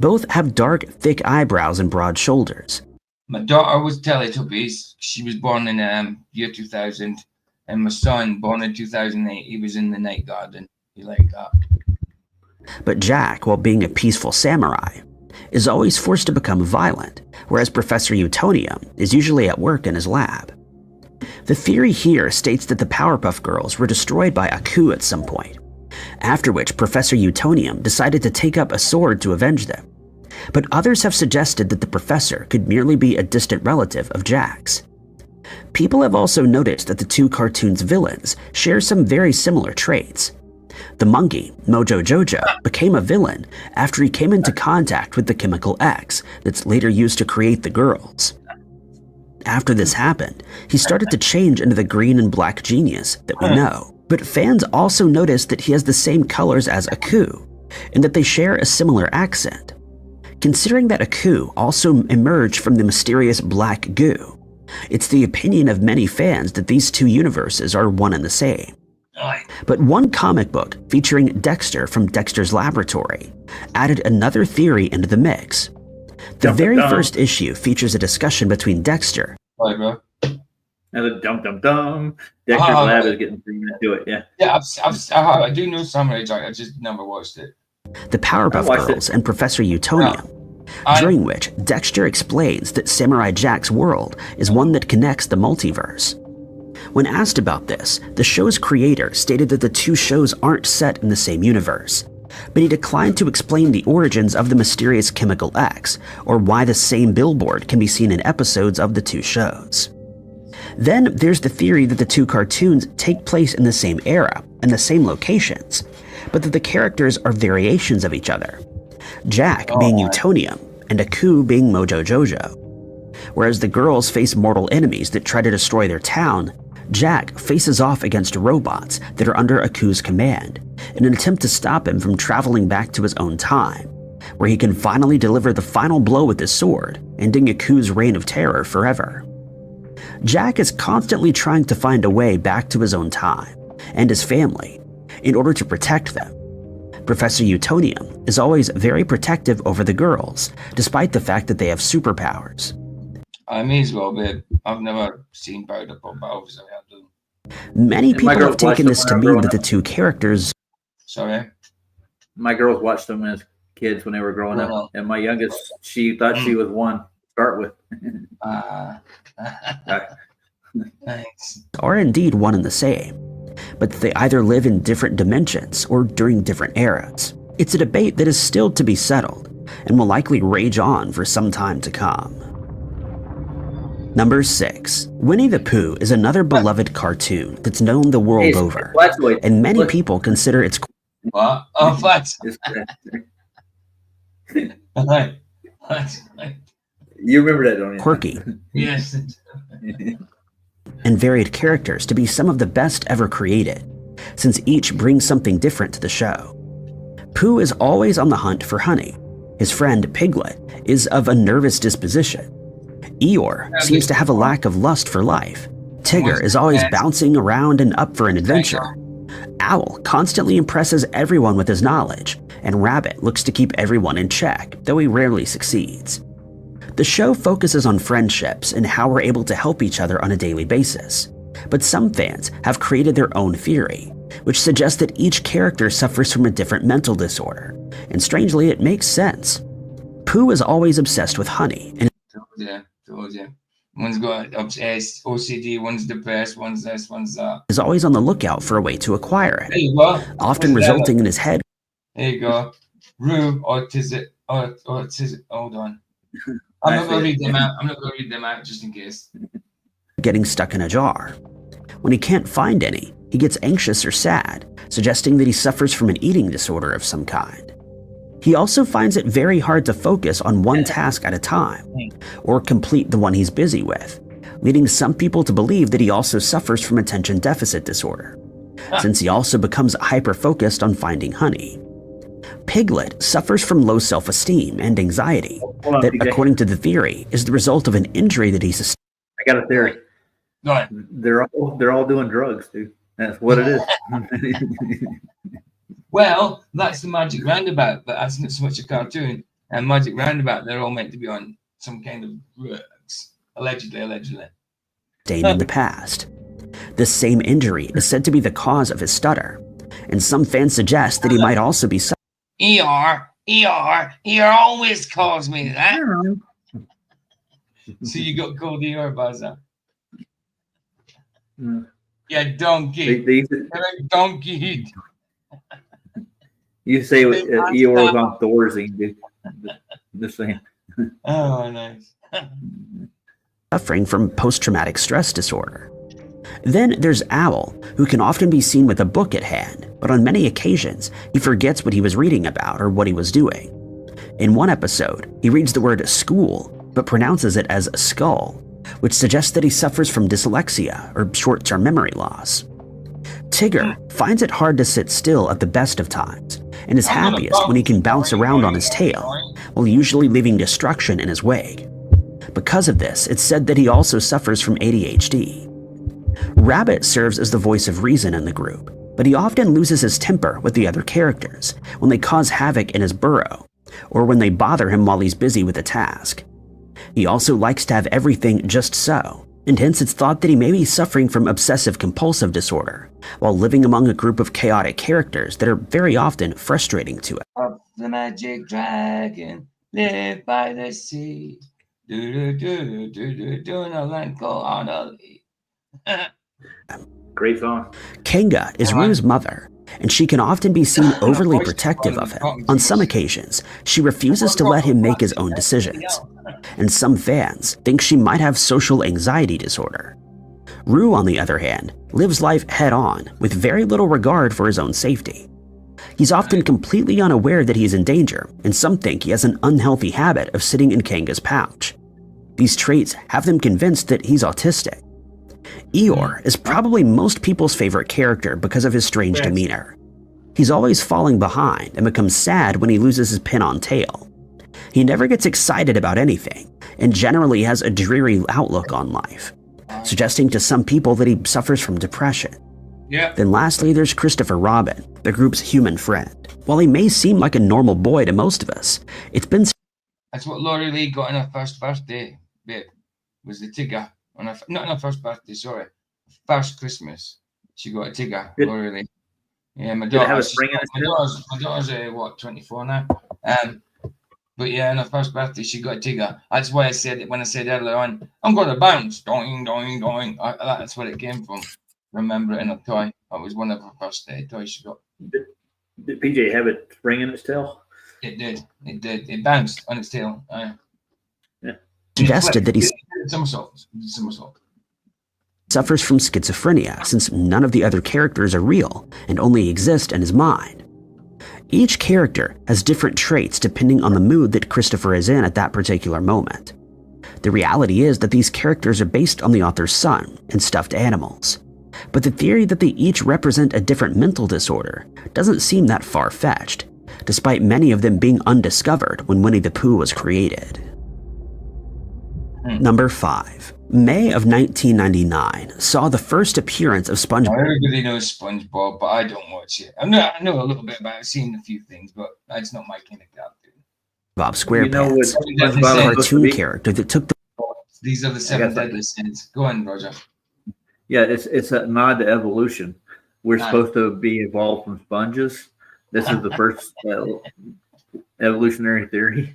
Both have dark, thick eyebrows and broad shoulders. My daughter was Teletubbies. She was born in year 2000. And my son, born in 2008, he was in the Night Garden. He liked that. But Jack, while being a peaceful samurai, is always forced to become violent, whereas Professor Utonium is usually at work in his lab. The theory here states that the Powerpuff Girls were destroyed by Aku at some point, after which Professor Utonium decided to take up a sword to avenge them. But others have suggested that the professor could merely be a distant relative of Jack's. People have also noticed that the two cartoons' villains share some very similar traits. The monkey, Mojo Jojo, became a villain after he came into contact with the chemical X that's later used to create the girls. After this happened, he started to change into the green and black genius that we know. But fans also noticed that he has the same colors as Aku, and that they share a similar accent. Considering that Aku also emerged from the mysterious black goo, it's the opinion of many fans that these two universes are one and the same. But one comic book featuring Dexter from Dexter's Laboratory added another theory into the mix. The Dum, very dum, dum. first issue features a discussion between Dexter, Right, bro. And the dum dum dum. Dexter's Lab is getting into it. Yeah. Yeah, I do know Samurai Jack. I just never watched it. the Powerpuff watched Girls, and Professor Utonium, during which Dexter explains that Samurai Jack's world is one that connects the multiverse. When asked about this, the show's creator stated that the two shows aren't set in the same universe, but he declined to explain the origins of the mysterious Chemical X, or why the same billboard can be seen in episodes of the two shows. Then there's the theory that the two cartoons take place in the same era and the same locations, but that the characters are variations of each other. Jack being Utonium and Aku being Mojo Jojo. Whereas the girls face mortal enemies that try to destroy their town, Jack faces off against robots that are under Aku's command in an attempt to stop him from traveling back to his own time, where he can finally deliver the final blow with his sword, ending Aku's reign of terror forever. Jack is constantly trying to find a way back to his own time and his family in order to protect them. Professor Utonium is always very protective over the girls, despite the fact that they have superpowers. I may as well, babe. I've never seen Powder Puff, but obviously I do. Many And my people have girls watched taken them this when to they were mean growing that the up. two characters Sorry. My girls watched them as kids when they were growing up, and my youngest, she thought she was one to start with. Thanks. are indeed one and the same, but they either live in different dimensions or during different eras. It's a debate that is still to be settled and will likely rage on for some time to come. Number 6. Winnie the Pooh is another beloved cartoon that's known the world Hey, over, Blackwood, and many what- people consider its What? Oh, what? You remember that, don't you? quirky Yes. and varied characters to be some of the best ever created, since each brings something different to the show. Pooh is always on the hunt for honey. His friend Piglet is of a nervous disposition. Eeyore seems to have a lack of lust for life. Tigger is always bouncing around and up for an adventure. Owl constantly impresses everyone with his knowledge, and Rabbit looks to keep everyone in check, though he rarely succeeds. The show focuses on friendships and how we're able to help each other on a daily basis. But some fans have created their own theory, which suggests that each character suffers from a different mental disorder. And strangely, it makes sense. Pooh is always obsessed with honey, and Told you. One's got OCD, one's depressed, one's this, one's that. is always on the lookout for a way to acquire There it, you go. often What's that? resulting in his head There you go. Rue, autism. Hold on. I'm not going to read them out. I'm not going to read them out just in case. getting stuck in a jar. When he can't find any, he gets anxious or sad, suggesting that he suffers from an eating disorder of some kind. He also finds it very hard to focus on one task at a time, or complete the one he's busy with, leading some people to believe that he also suffers from attention deficit disorder, since he also becomes hyper-focused on finding honey. Piglet suffers from low self-esteem and anxiety that, according to the theory, is the result of an injury that he sustained. I got a theory. Go ahead. They're all doing drugs, dude. That's what it is. Well, that's the Magic Roundabout, but that's not so much a cartoon. And Magic Roundabout, they're all meant to be on some kind of drugs. Allegedly. in the past. This same injury is said to be the cause of his stutter, and some fans suggest that he might also be ER always calls me that. So you got called ER, Buzzer. Yeah, donkey. You're a donkey. You say Eeyore was on Thorazine, dude. Just saying. Oh, nice. suffering from post-traumatic stress disorder. Then there's Owl, who can often be seen with a book at hand, but on many occasions, he forgets what he was reading about or what he was doing. In one episode, he reads the word school, but pronounces it as skull, which suggests that he suffers from dyslexia or short-term memory loss. Tigger finds it hard to sit still at the best of times, and is happiest when he can bounce around on his tail, while usually leaving destruction in his wake. Because of this, it's said that he also suffers from ADHD. Rabbit serves as the voice of reason in the group, but he often loses his temper with the other characters when they cause havoc in his burrow, or when they bother him while he's busy with a task. He also likes to have everything just so, and hence it's thought that he may be suffering from obsessive-compulsive disorder, while living among a group of chaotic characters that are very often frustrating to him. Up the magic dragon, live by the sea. Do not let go on a leaf. Great song. Kanga is Rue's mother, and she can often be seen overly protective of him. On some occasions, she refuses to let him make his own decisions, and some fans think she might have social anxiety disorder. Rue, on the other hand, lives life head-on with very little regard for his own safety. He's often completely unaware that he's in danger, and some think he has an unhealthy habit of sitting in Kanga's pouch. These traits have them convinced that he's autistic. Eeyore is probably most people's favorite character because of his strange demeanor. He's always falling behind and becomes sad when he loses his pin-on tail. He never gets excited about anything and generally has a dreary outlook on life, suggesting to some people that he suffers from depression. Then lastly, there's Christopher Robin, the group's human friend. While he may seem like a normal boy to most of us, it's been... That's what Laurie Lee got on her first birthday, babe, was the Tigger. Not on her first birthday, sorry. First Christmas, she got a Tigger, Laurie Lee. Yeah, my daughter's what, 24 now? But yeah, on her first birthday, she got a Tigger. That's why I said it when I said earlier on, I'm going to bounce, doing, doing, doing. That's where it came from. Remember it in a toy. That was one of her first toys she got. Did PJ have a spring in its tail? It did. It did. It bounced on its tail. Suggested that he somersault. Suffers from schizophrenia since none of the other characters are real and only exist in his mind. Each character has different traits depending on the mood that Christopher is in at that particular moment. The reality is that these characters are based on the author's son and stuffed animals. But the theory that they each represent a different mental disorder doesn't seem that far-fetched, despite many of them being undiscovered when Winnie the Pooh was created. Number 5. May of 1999 saw the first appearance of SpongeBob. Everybody knows SpongeBob, but I don't watch it. I know a little bit about it. I've seen a few things, but that's not my kind of character. Bob SquarePants, a cartoon character that took the... These are the 7 deadly sins. Go on, Roger. Yeah, it's a nod to evolution. We're supposed to be evolved from sponges. This is the first evolutionary theory.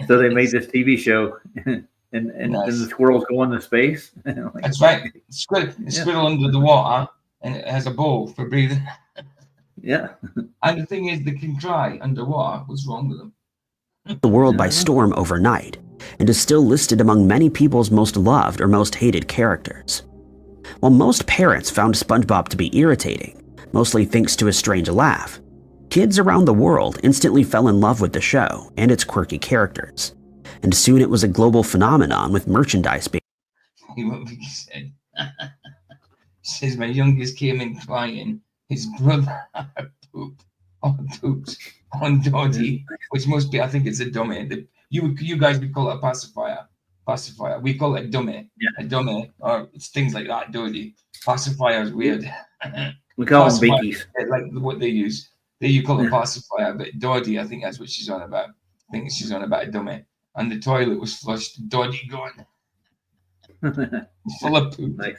So they made this TV show, and the squirrels go into space. That's right. Squirrel under the water, and it has a bowl for breathing. Yeah. And the thing is, they can cry underwater. What's wrong with them? The world by storm overnight, and is still listed among many people's most loved or most hated characters. While most parents found SpongeBob to be irritating, mostly thanks to his strange laugh, kids around the world instantly fell in love with the show and its quirky characters, and soon it was a global phenomenon with merchandise being... He said, says my youngest came in crying, his brother pooped on Doddy, which must be, I think it's a dummy. You guys would call it a pacifier. We call it a dummy. Yeah. A dummy, or it's things like that, Doddy. Pacifier is weird. We call them binkies. Like what they use. You call it pacifier, but Doddy, I think that's what she's on about. I think she's on about a dummy. And the toilet was flushed. Doddy gone. Full of poop. Nice.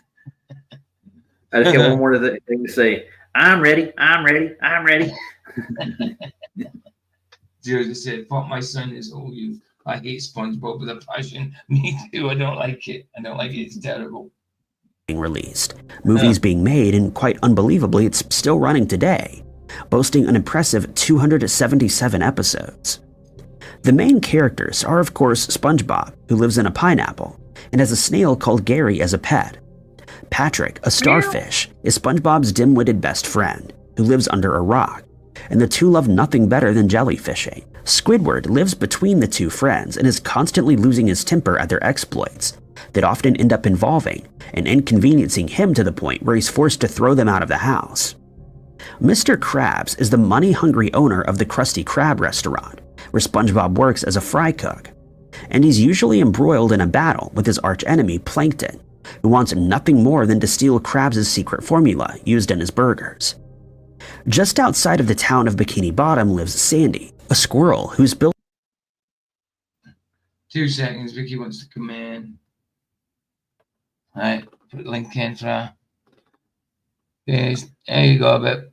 I just got one more thing to say. I'm ready. Zero just said, "Fuck, my son is all you. I hate SpongeBob with a passion." Me too. I don't like it. It's terrible. Being released, movies being made, and quite unbelievably, it's still running today, boasting an impressive 277 episodes. The main characters are, of course, SpongeBob, who lives in a pineapple, and has a snail called Gary as a pet. Patrick, a starfish, is SpongeBob's dim-witted best friend, who lives under a rock, and the two love nothing better than jellyfishing. Squidward lives between the two friends and is constantly losing his temper at their exploits that often end up involving and inconveniencing him to the point where he's forced to throw them out of the house. Mr. Krabs is the money-hungry owner of the Krusty Krab restaurant, where SpongeBob works as a fry cook, and he's usually embroiled in a battle with his archenemy Plankton, who wants nothing more than to steal Krabs' secret formula used in his burgers. Just outside of the town of Bikini Bottom lives Sandy, a squirrel who's built 2 seconds. Vicky wants to come in. All right, put the link in for her. Yes, there you go, babe.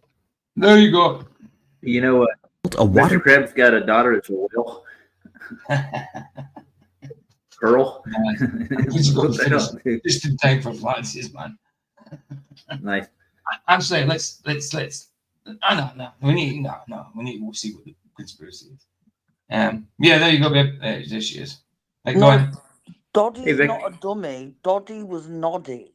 There you go. You know what? Mr. Krabs got a daughter that's a whale. Pearl. Just in time for Francis, man. Nice. Actually, let's. No. We need to see what the conspiracy is. Yeah, there you go, babe. There she is. Like, go on. Doddy's not a dummy. Doddy was Noddy.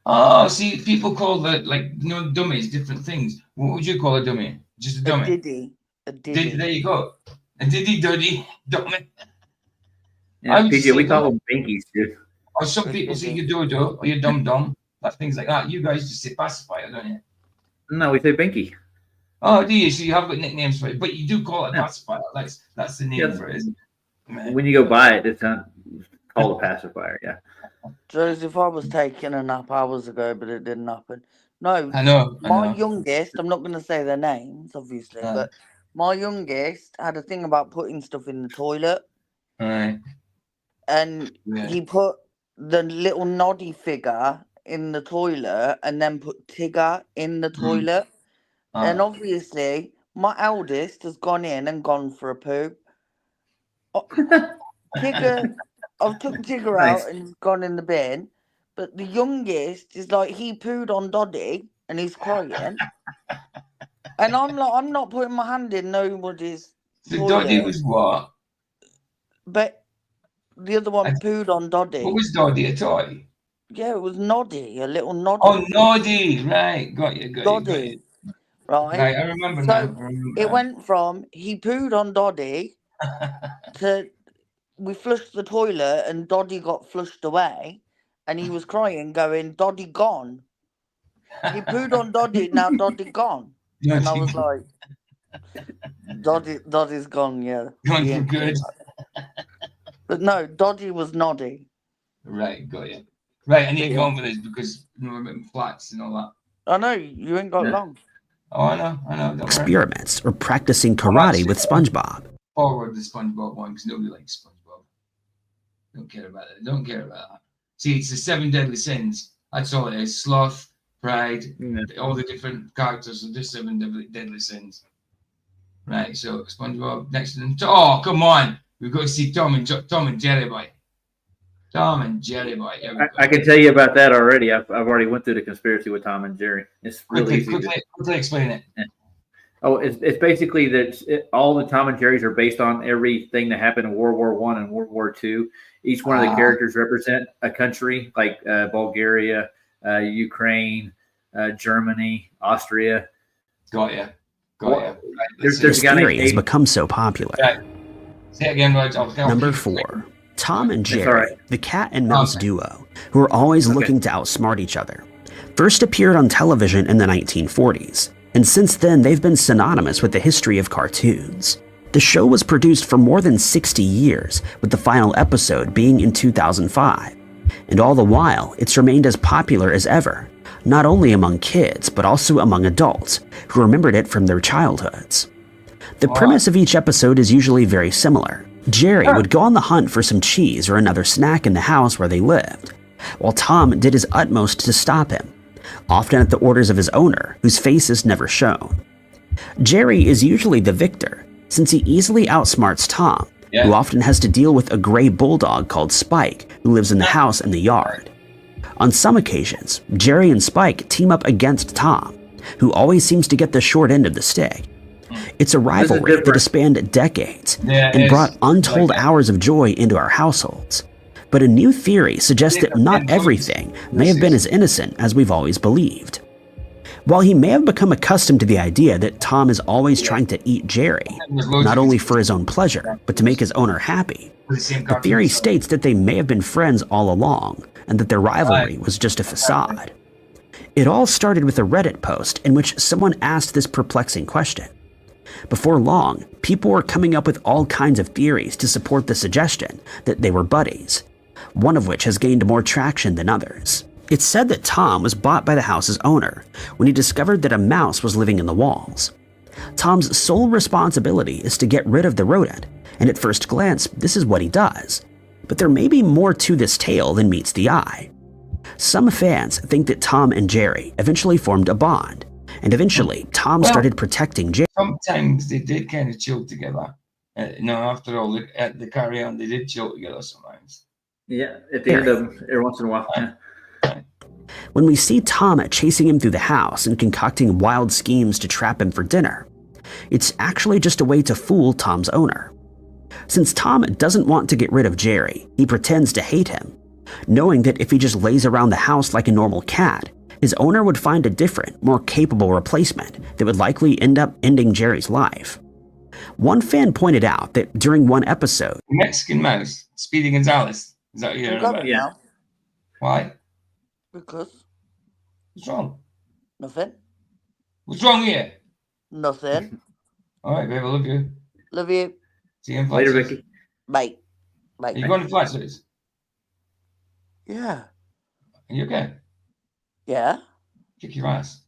Oh, see, people call dummies different things. What would you call a dummy? Just a dummy. A diddy. There you go. A diddy, dummy. Yeah, PJ, we call them binkies, dude. Or some people say you do, or you dum, like things like that. You guys just say pacifier, don't you? No, we say binky. Oh, do you? So you have got nicknames for it, but you do call it a pacifier. That's the name for it, isn't it? When you go buy it, it's not called a pacifier. Yeah. Joseph, I was taking a nap hours ago, but it didn't happen. No, I know. My youngest, I'm not going to say their names, obviously, but my youngest had a thing about putting stuff in the toilet. Right. And he put the little Noddy figure in the toilet and then put Tigger in the toilet. And obviously, my eldest has gone in and gone for a poo. Tigger, I've took Tigger out and he's gone in the bin. But the youngest is like, he pooed on Doddy and he's crying. And I'm like, I'm not putting my hand in nobody's toilet. Doddy was what? But the other one pooed on Doddy. What was Doddy, a toy? Yeah, it was Noddy, a little Noddy. Oh, Noddy, right. Got you. Doddy. Right. Right, I remember now. It went from he pooed on Doddy to we flushed the toilet and Doddy got flushed away and he was crying, going, Doddy gone. He pooed on Doddy, now Doddy gone. And I was like, Doddy's gone, yeah. Gone for good. But no, Doddy was Noddy. Right, got you. Right, and you're going with this because we're flats and all that. I know, you ain't got long. Oh, I know. Don't Experiments or practicing karate with SpongeBob. Forward the SpongeBob one because nobody likes SpongeBob. Don't care about that. See, it's the 7 deadly sins. That's all it is. Sloth, pride, all the different characters are just 7 deadly sins. Right, so SpongeBob next to them. Oh, come on. We've got to see Tom and Jerry Boy. Tom and Jerry Boy. I can tell you about that already. I've already went through the conspiracy with Tom and Jerry. It's really easy. Quickly explain it. Yeah. Oh, it's basically that all the Tom and Jerry's are based on everything that happened in World War I and World War II. Each one of the characters represent a country, like Bulgaria, Ukraine, Germany, Austria. Got you. Right, This theory has become so popular. Right. Say it again, Rog. Number 4. Tom and Jerry, the cat and mouse duo, who are always looking to outsmart each other, first appeared on television in the 1940s, and since then they've been synonymous with the history of cartoons. The show was produced for more than 60 years, with the final episode being in 2005, and all the while it's remained as popular as ever, not only among kids but also among adults who remembered it from their childhoods. The premise of each episode is usually very similar. Jerry would go on the hunt for some cheese or another snack in the house where they lived, while Tom did his utmost to stop him, often at the orders of his owner, whose face is never shown. Jerry is usually the victor, since he easily outsmarts Tom, who often has to deal with a gray bulldog called Spike, who lives in the house and the yard. On some occasions, Jerry and Spike team up against Tom, who always seems to get the short end of the stick. It's a rivalry that has spanned decades and brought untold hours of joy into our households. But a new theory suggests that not everything may have been as innocent as we've always believed. While he may have become accustomed to the idea that Tom is always trying to eat Jerry, not only for his own pleasure, but to make his owner happy, the theory states that they may have been friends all along and that their rivalry was just a facade. It all started with a Reddit post in which someone asked this perplexing question. Before long, people were coming up with all kinds of theories to support the suggestion that they were buddies, one of which has gained more traction than others. It's said that Tom was bought by the house's owner when he discovered that a mouse was living in the walls. Tom's sole responsibility is to get rid of the rodent And at first glance, this is what he does. But there may be more to this tale than meets the eye. Some fans think that Tom and Jerry eventually formed a bond, and eventually Tom started protecting Jerry. Sometimes they did kind of chill together. After all, at the carry on, they did chill together sometimes. Yeah, at the end of them, every once in a while. When we see Tom chasing him through the house and concocting wild schemes to trap him for dinner, it's actually just a way to fool Tom's owner. Since Tom doesn't want to get rid of Jerry, he pretends to hate him, knowing that if he just lays around the house like a normal cat, his owner would find a different, more capable replacement that would likely end up ending Jerry's life. One fan pointed out that during one episode, Mexican mouse, Speedy Gonzales. Is that what you're about? Yeah. Why? Because. What's wrong? Nothing. What's wrong here? Nothing. All right, babe, I love you. Love you. See you in Later, Flatsters. Vicky. Bye. Bye. Are you going to Flatsters? Yeah. Are you okay? Yeah. Kick your ass.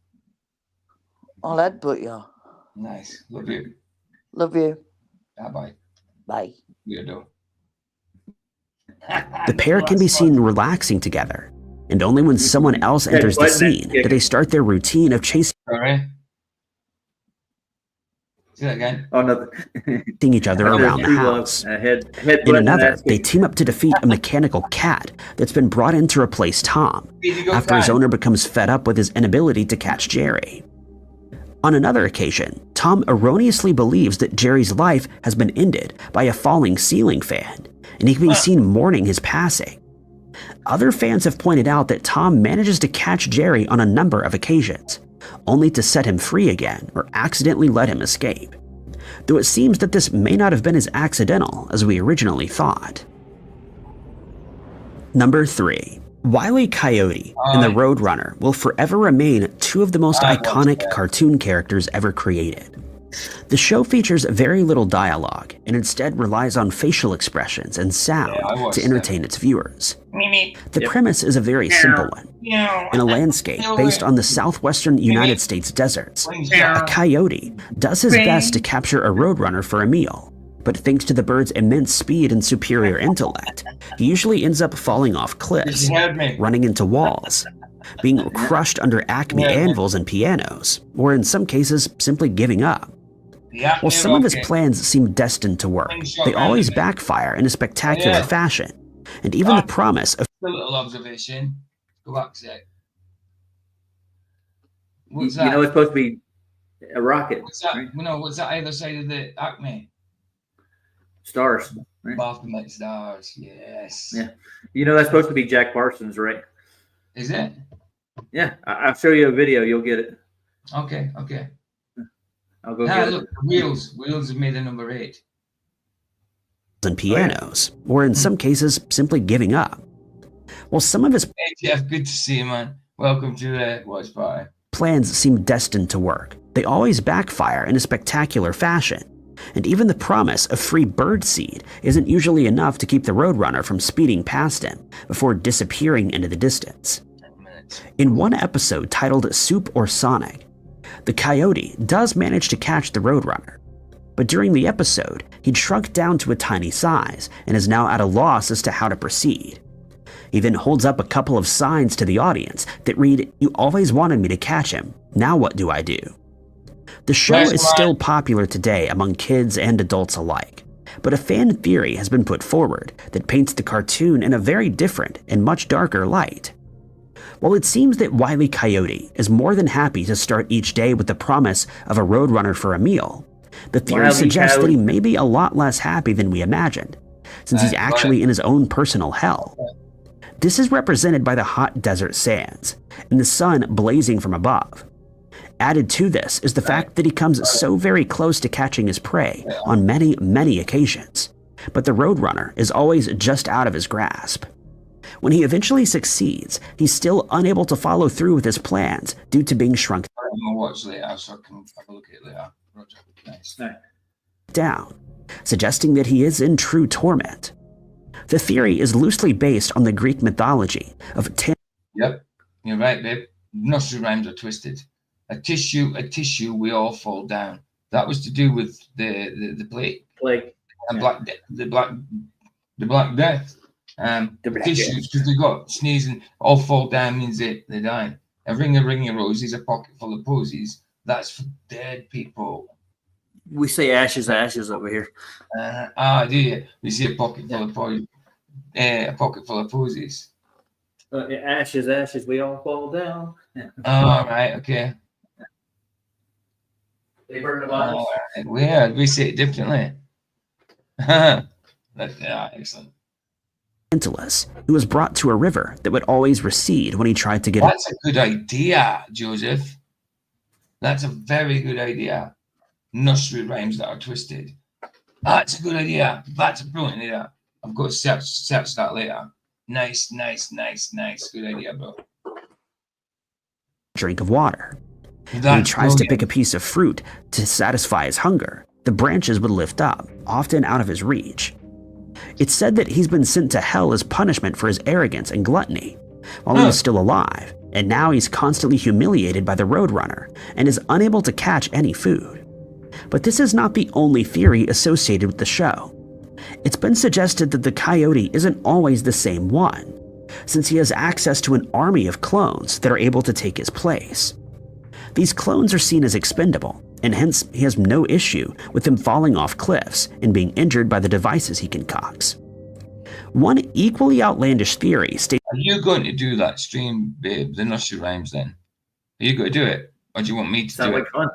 I'll headbutt you. Nice. Love you. Love you. Bye-bye. Bye. Weirdo. the pair can be seen relaxing together, and only when someone else enters the scene do they start their routine of chasing Say that again. Oh, nothing. each other around the house. In another, they team up to defeat a mechanical cat that's been brought in to replace Tom, after his owner becomes fed up with his inability to catch Jerry. On another occasion, Tom erroneously believes that Jerry's life has been ended by a falling ceiling fan, and he can be seen mourning his passing. Other fans have pointed out that Tom manages to catch Jerry on a number of occasions, only to set him free again or accidentally let him escape. Though it seems that this may not have been as accidental as we originally thought. Number 3. Wile E. Coyote and the Roadrunner will forever remain two of the most iconic cartoon characters ever created. The show features very little dialogue and instead relies on facial expressions and sound to entertain its viewers. The premise is a very simple one. In a landscape based on the southwestern United States deserts, a coyote does his best to capture a roadrunner for a meal. But thanks to the bird's immense speed and superior intellect, he usually ends up falling off cliffs, running into walls, being crushed under Acme anvils and pianos, or in some cases, simply giving up. While some of his plans seem destined to work, they always backfire in a spectacular fashion, and even the promise of a little observation. Go back a sec. What's that? You know, it's supposed to be a rocket. What's that? Right? No, what's that either side of the Acme? Stars. Right? Baphomet stars, yes. Yeah. You know, that's supposed to be Jack Parsons, right? Is it? Yeah. I'll show you a video. You'll get it. Okay. I'll go get look, it. Wheels have made a number 8. And pianos, or in some cases, simply giving up. While some of his Hey, Jeff, good to see you, man. Welcome to the Watch Party. Plans seem destined to work, they always backfire in a spectacular fashion. And even the promise of free bird seed isn't usually enough to keep the Roadrunner from speeding past him before disappearing into the distance. In one episode titled Soup or Sonic, the coyote does manage to catch the Roadrunner. But during the episode, he'd shrunk down to a tiny size and is now at a loss as to how to proceed. He then holds up a couple of signs to the audience that read, "You always wanted me to catch him, now what do I do?" The show is still popular today among kids and adults alike, but a fan theory has been put forward that paints the cartoon in a very different and much darker light. While it seems that Wile E. Coyote is more than happy to start each day with the promise of a roadrunner for a meal, the theory suggests that he may be a lot less happy than we imagined, since he's actually in his own personal hell. This is represented by the hot desert sands and the sun blazing from above. Added to this is the fact that he comes so very close to catching his prey on many, many occasions, but the Roadrunner is always just out of his grasp. When he eventually succeeds, he's still unable to follow through with his plans due to being shrunk down, suggesting that he is in true torment. The theory is loosely based on the Greek mythology of Yep, you're right, babe. Nursery rhymes are twisted. A tissue, we all fall down. That was to do with the plague. And the Black Death. Tissues, because they got sneezing, all fall down means they die. A ring of roses, a pocket full of posies. That's for dead people. We say ashes over here. Do you? We see a pocket full of posies. A pocket full of posies. Ashes, we all fall down. All right, okay. They burn the bottles. Weird. We say it differently. Excellent. Tantalus, who was brought to a river that would always recede when he tried to get. That's a good idea, Joseph. That's a very good idea. Nursery rhymes that are twisted. That's a good idea. That's a brilliant idea. I've got to search that later. Nice. Good idea, bro. Drink of water. When he tries to pick a piece of fruit to satisfy his hunger, the branches would lift up, often out of his reach. It's said that he's been sent to hell as punishment for his arrogance and gluttony, while he was still alive, and now he's constantly humiliated by the Roadrunner and is unable to catch any food. But this is not the only theory associated with the show. It's been suggested that the coyote isn't always the same one, since he has access to an army of clones that are able to take his place. These clones are seen as expendable, and hence he has no issue with them falling off cliffs and being injured by the devices he concocts. One equally outlandish theory states— Are you going to do that stream, babe, the nursery rhymes then? Are you going to do it? Or do you want me to do it? Fun.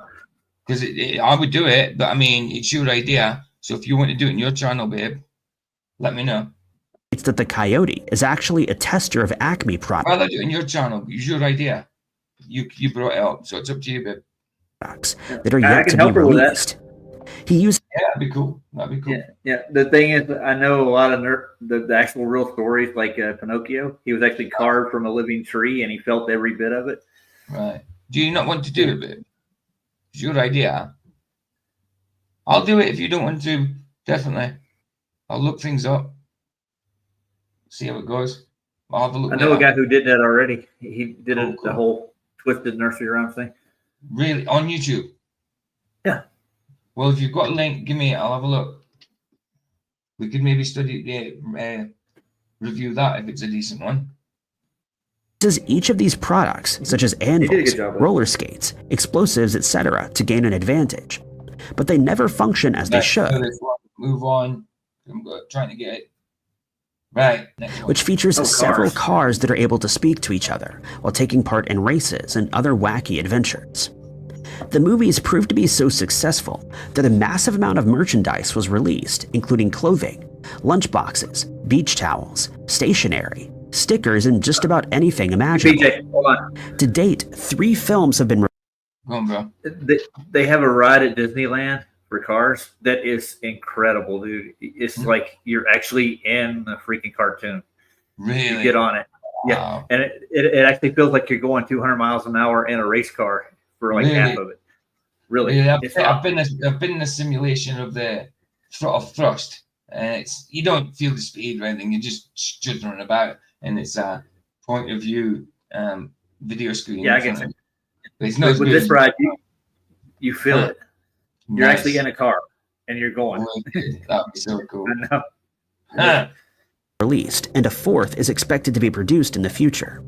Because I would do it, but I mean, it's your idea. So if you want to do it in your channel, babe, let me know. It's that the coyote is actually a tester of Acme products. I'll do it in your channel. It's your idea. You brought it up, so it's up to you, babe. That are yet to be released. He used— Yeah, that'd be cool. Yeah. The thing is, I know a lot of the actual real stories, like Pinocchio. He was actually carved from a living tree, and he felt every bit of it. Right. Do you not want to do it, babe? It's your idea. I'll do it if you don't want to. Definitely. I'll look things up. See how it goes. I'll have a look. I know a guy who did that already. He did the whole twisted nursery rhyme thing. Really? On YouTube? Yeah. Well, if you've got a link, give me it. I'll have a look. We could maybe review that if it's a decent one. Uses each of these products, such as anvils, roller skates, explosives, etc., to gain an advantage, but they never function as they should. Move on. I'm trying to get it. Right. Which features several cars that are able to speak to each other while taking part in races and other wacky adventures. The movies proved to be so successful that a massive amount of merchandise was released, including clothing, lunchboxes, beach towels, stationery, stickers, and just about anything imaginable. BJ, hold on. To date, 3 films have been— Go on, bro. They have a ride at Disneyland for cars that is incredible, dude. It's like you're actually in a freaking cartoon. Really? You get on it. Wow. Yeah. And it actually feels like you're going 200 miles an hour in a race car for like half of it. Really? Yeah, I've been in a simulation of the thrust, and you don't feel the speed or anything. You're just juddering about, and it's a point of view video screen. Yeah, I get it. But it's not with this ride, you feel it. You're Nice. actually in a car, and you're going. That'd be so cool. I know. Released, and a 4th is expected to be produced in the future.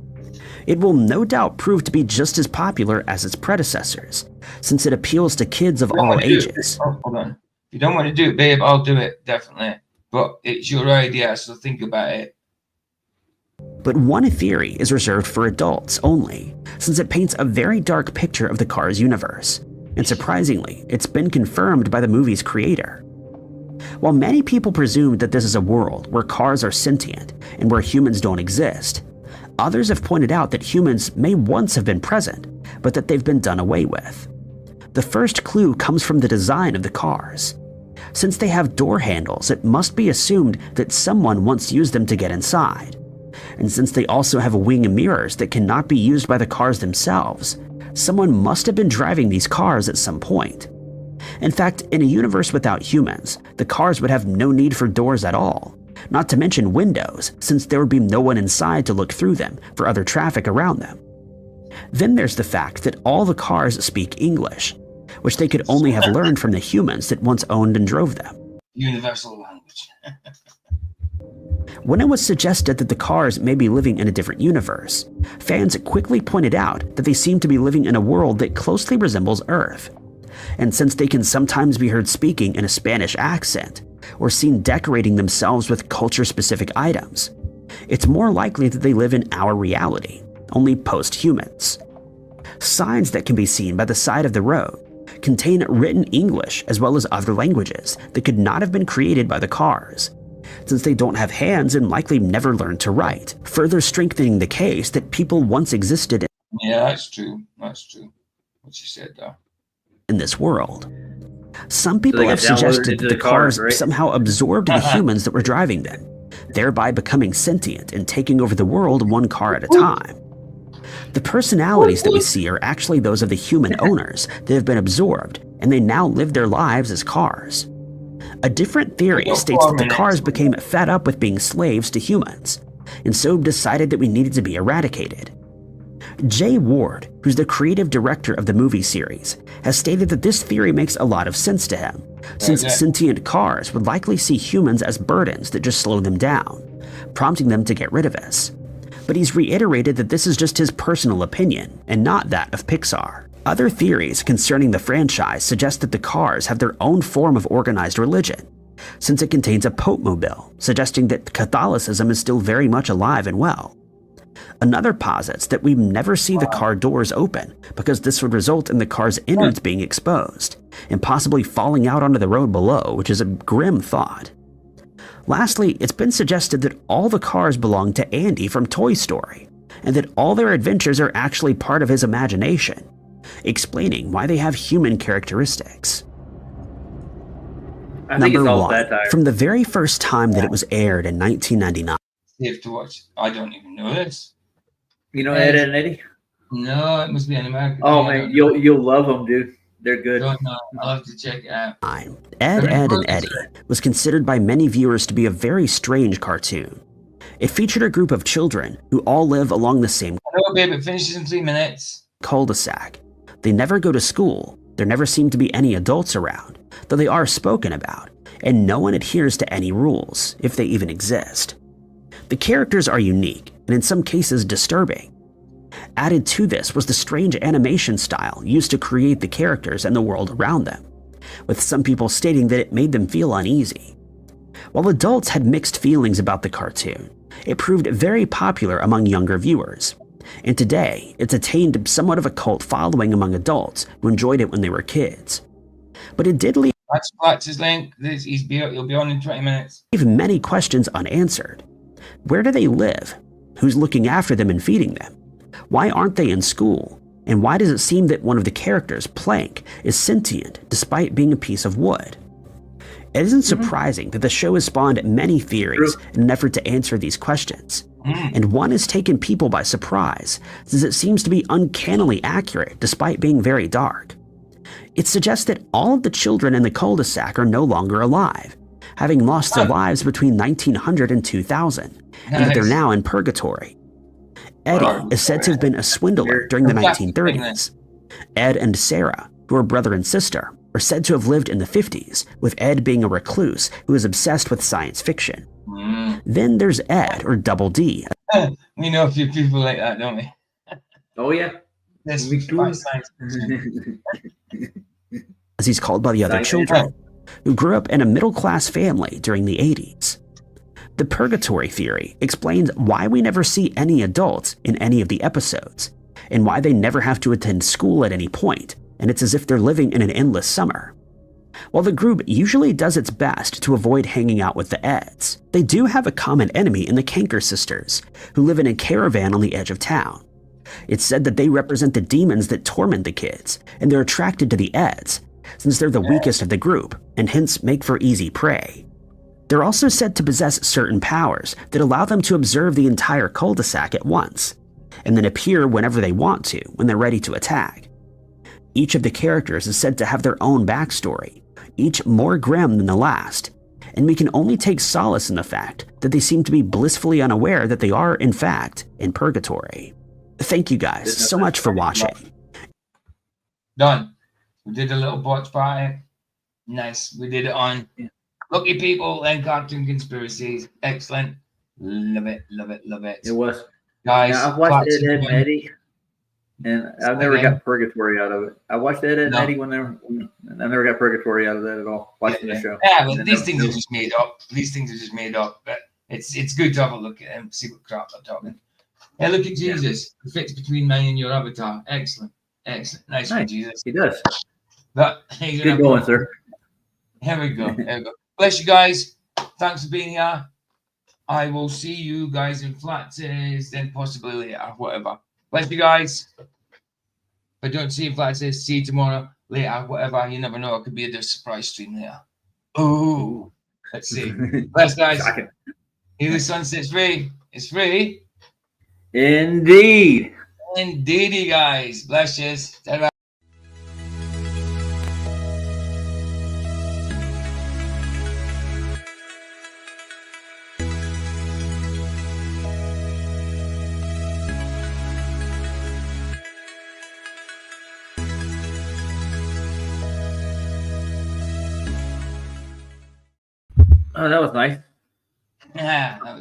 It will no doubt prove to be just as popular as its predecessors, since it appeals to kids of all ages. Hold on. If you don't want to do it, babe, I'll do it, definitely. But it's your idea, so think about it. But one theory is reserved for adults only, since it paints a very dark picture of the Cars universe. And surprisingly, it's been confirmed by the movie's creator. While many people presumed that this is a world where cars are sentient and where humans don't exist, others have pointed out that humans may once have been present, but that they've been done away with. The first clue comes from the design of the cars. Since they have door handles, it must be assumed that someone once used them to get inside. And since they also have wing mirrors that cannot be used by the cars themselves, someone must have been driving these cars at some point. In fact, in a universe without humans, the cars would have no need for doors at all, not to mention windows, since there would be no one inside to look through them for other traffic around them. Then there's the fact that all the cars speak English, which they could only have learned from the humans that once owned and drove them. universal language. When it was suggested that the cars may be living in a different universe, fans quickly pointed out that they seem to be living in a world that closely resembles Earth. And since they can sometimes be heard speaking in a Spanish accent, or seen decorating themselves with culture-specific items, it's more likely that they live in our reality, only post-humans. Signs that can be seen by the side of the road contain written English as well as other languages that could not have been created by the cars, since they don't have hands and likely never learned to write, further strengthening the case that people once existed Yeah, that's true. That's true. What you said there. in this world. Some people they have got downloaded suggested into that the the cars cars, right? somehow absorbed the humans that were driving them, thereby becoming sentient and taking over the world one car at a time. The personalities that we see are actually those of the human owners that have been absorbed, and they now live their lives as cars. A different theory states that the cars became fed up with being slaves to humans, and so decided that we needed to be eradicated. Jay Ward, who's the creative director of the movie series, has stated that this theory makes a lot of sense to him, since sentient cars would likely see humans as burdens that just slow them down, prompting them to get rid of us. But he's reiterated that this is just his personal opinion, and not that of Pixar. Other theories concerning the franchise suggest that the cars have their own form of organized religion, since it contains a Pope-mobile, suggesting that Catholicism is still very much alive and well. Another posits that we never see the car doors open, because this would result in the car's innards being exposed, and possibly falling out onto the road below, which is a grim thought. Lastly, it's been suggested that all the cars belong to Andy from Toy Story, and that all their adventures are actually part of his imagination, explaining why they have human characteristics. Number 1. From the very first time that it was aired in 1999. You have to watch. I don't even know this. You know Ed and Eddie? No, it must be an American. Oh man, you'll love them, dude. They're good. Don't know. I'll have to check it out. Ed, Ed, and Eddie was considered by many viewers to be a very strange cartoon. It featured a group of children who all live along the same Hello, babe. It finishes in 3 minutes. cul-de-sac. They never go to school. There never seem to be any adults around, though they are spoken about, and no one adheres to any rules, if they even exist. The characters are unique, and in some cases disturbing. Added to this was the strange animation style used to create the characters and the world around them, with some people stating that it made them feel uneasy. While adults had mixed feelings about the cartoon, it proved very popular among younger viewers, and today it's attained somewhat of a cult following among adults who enjoyed it when they were kids. But it did leave his link. He'll be on in 20 minutes. Many questions unanswered. Where do they live? Who's looking after them and feeding them? Why aren't they in school? And why does it seem that one of the characters, Plank, is sentient despite being a piece of wood? It isn't surprising that the show has spawned many theories in an effort to answer these questions. And one has taken people by surprise, since it seems to be uncannily accurate despite being very dark. It suggests that all of the children in the cul-de-sac are no longer alive, having lost their lives between 1900 and 2000, and that they're now in purgatory. Eddie is said to have been a swindler during the 1930s. Ed and Sarah, who are brother and sister, are said to have lived in the 50s, with Ed being a recluse who is obsessed with science fiction. Then there's Ed, or Double D. We know a few people like that, don't we? Oh yeah. This as he's called by the other children, who grew up in a middle-class family during the 80s. The purgatory theory explains why we never see any adults in any of the episodes, and why they never have to attend school at any point, and it's as if they're living in an endless summer. While the group usually does its best to avoid hanging out with the Eds, they do have a common enemy in the Canker sisters, who live in a caravan on the edge of town. It's said that they represent the demons that torment the kids, and they're attracted to the Eds, since they're the weakest of the group, and hence make for easy prey. They're also said to possess certain powers that allow them to observe the entire cul-de-sac at once, and then appear whenever they want to when they're ready to attack. Each of the characters is said to have their own backstory, each more grim than the last, and we can only take solace in the fact that they seem to be blissfully unaware that they are, in fact, in purgatory. Thank you guys so much for watching. Done. We did a little watch party. Nice. We did it on Lucky People and Cartoon Conspiracies. Excellent. Love it, love it, love it. It was. Guys, Now, I've watched classic Ed, and one. Eddie, and I've never Again? got Purgatory out of it. I watched Ed, and No. Eddie and I never got Purgatory out of that at all. Watching the show. Yeah, but And these then things are just made up. These things are just made up. But it's good to have a look at them, see what crap they're talking. Hey, look at Jesus. He fits between mine and your avatar. Excellent. Excellent. Nice one, Jesus. He does. But he's Good going, sir. Here we go. Here we go. Bless you guys. Thanks for being here. I will see you guys in flats, then possibly later, whatever. Bless you guys. If I don't see you in flats, see you tomorrow, later, whatever. You never know. It could be a surprise stream later. Oh, let's see. Bless guys. Here the sunset's free. It's free. Indeed. Indeedy, guys. Bless you. Ta-ra. Oh, that was nice. Yeah, that was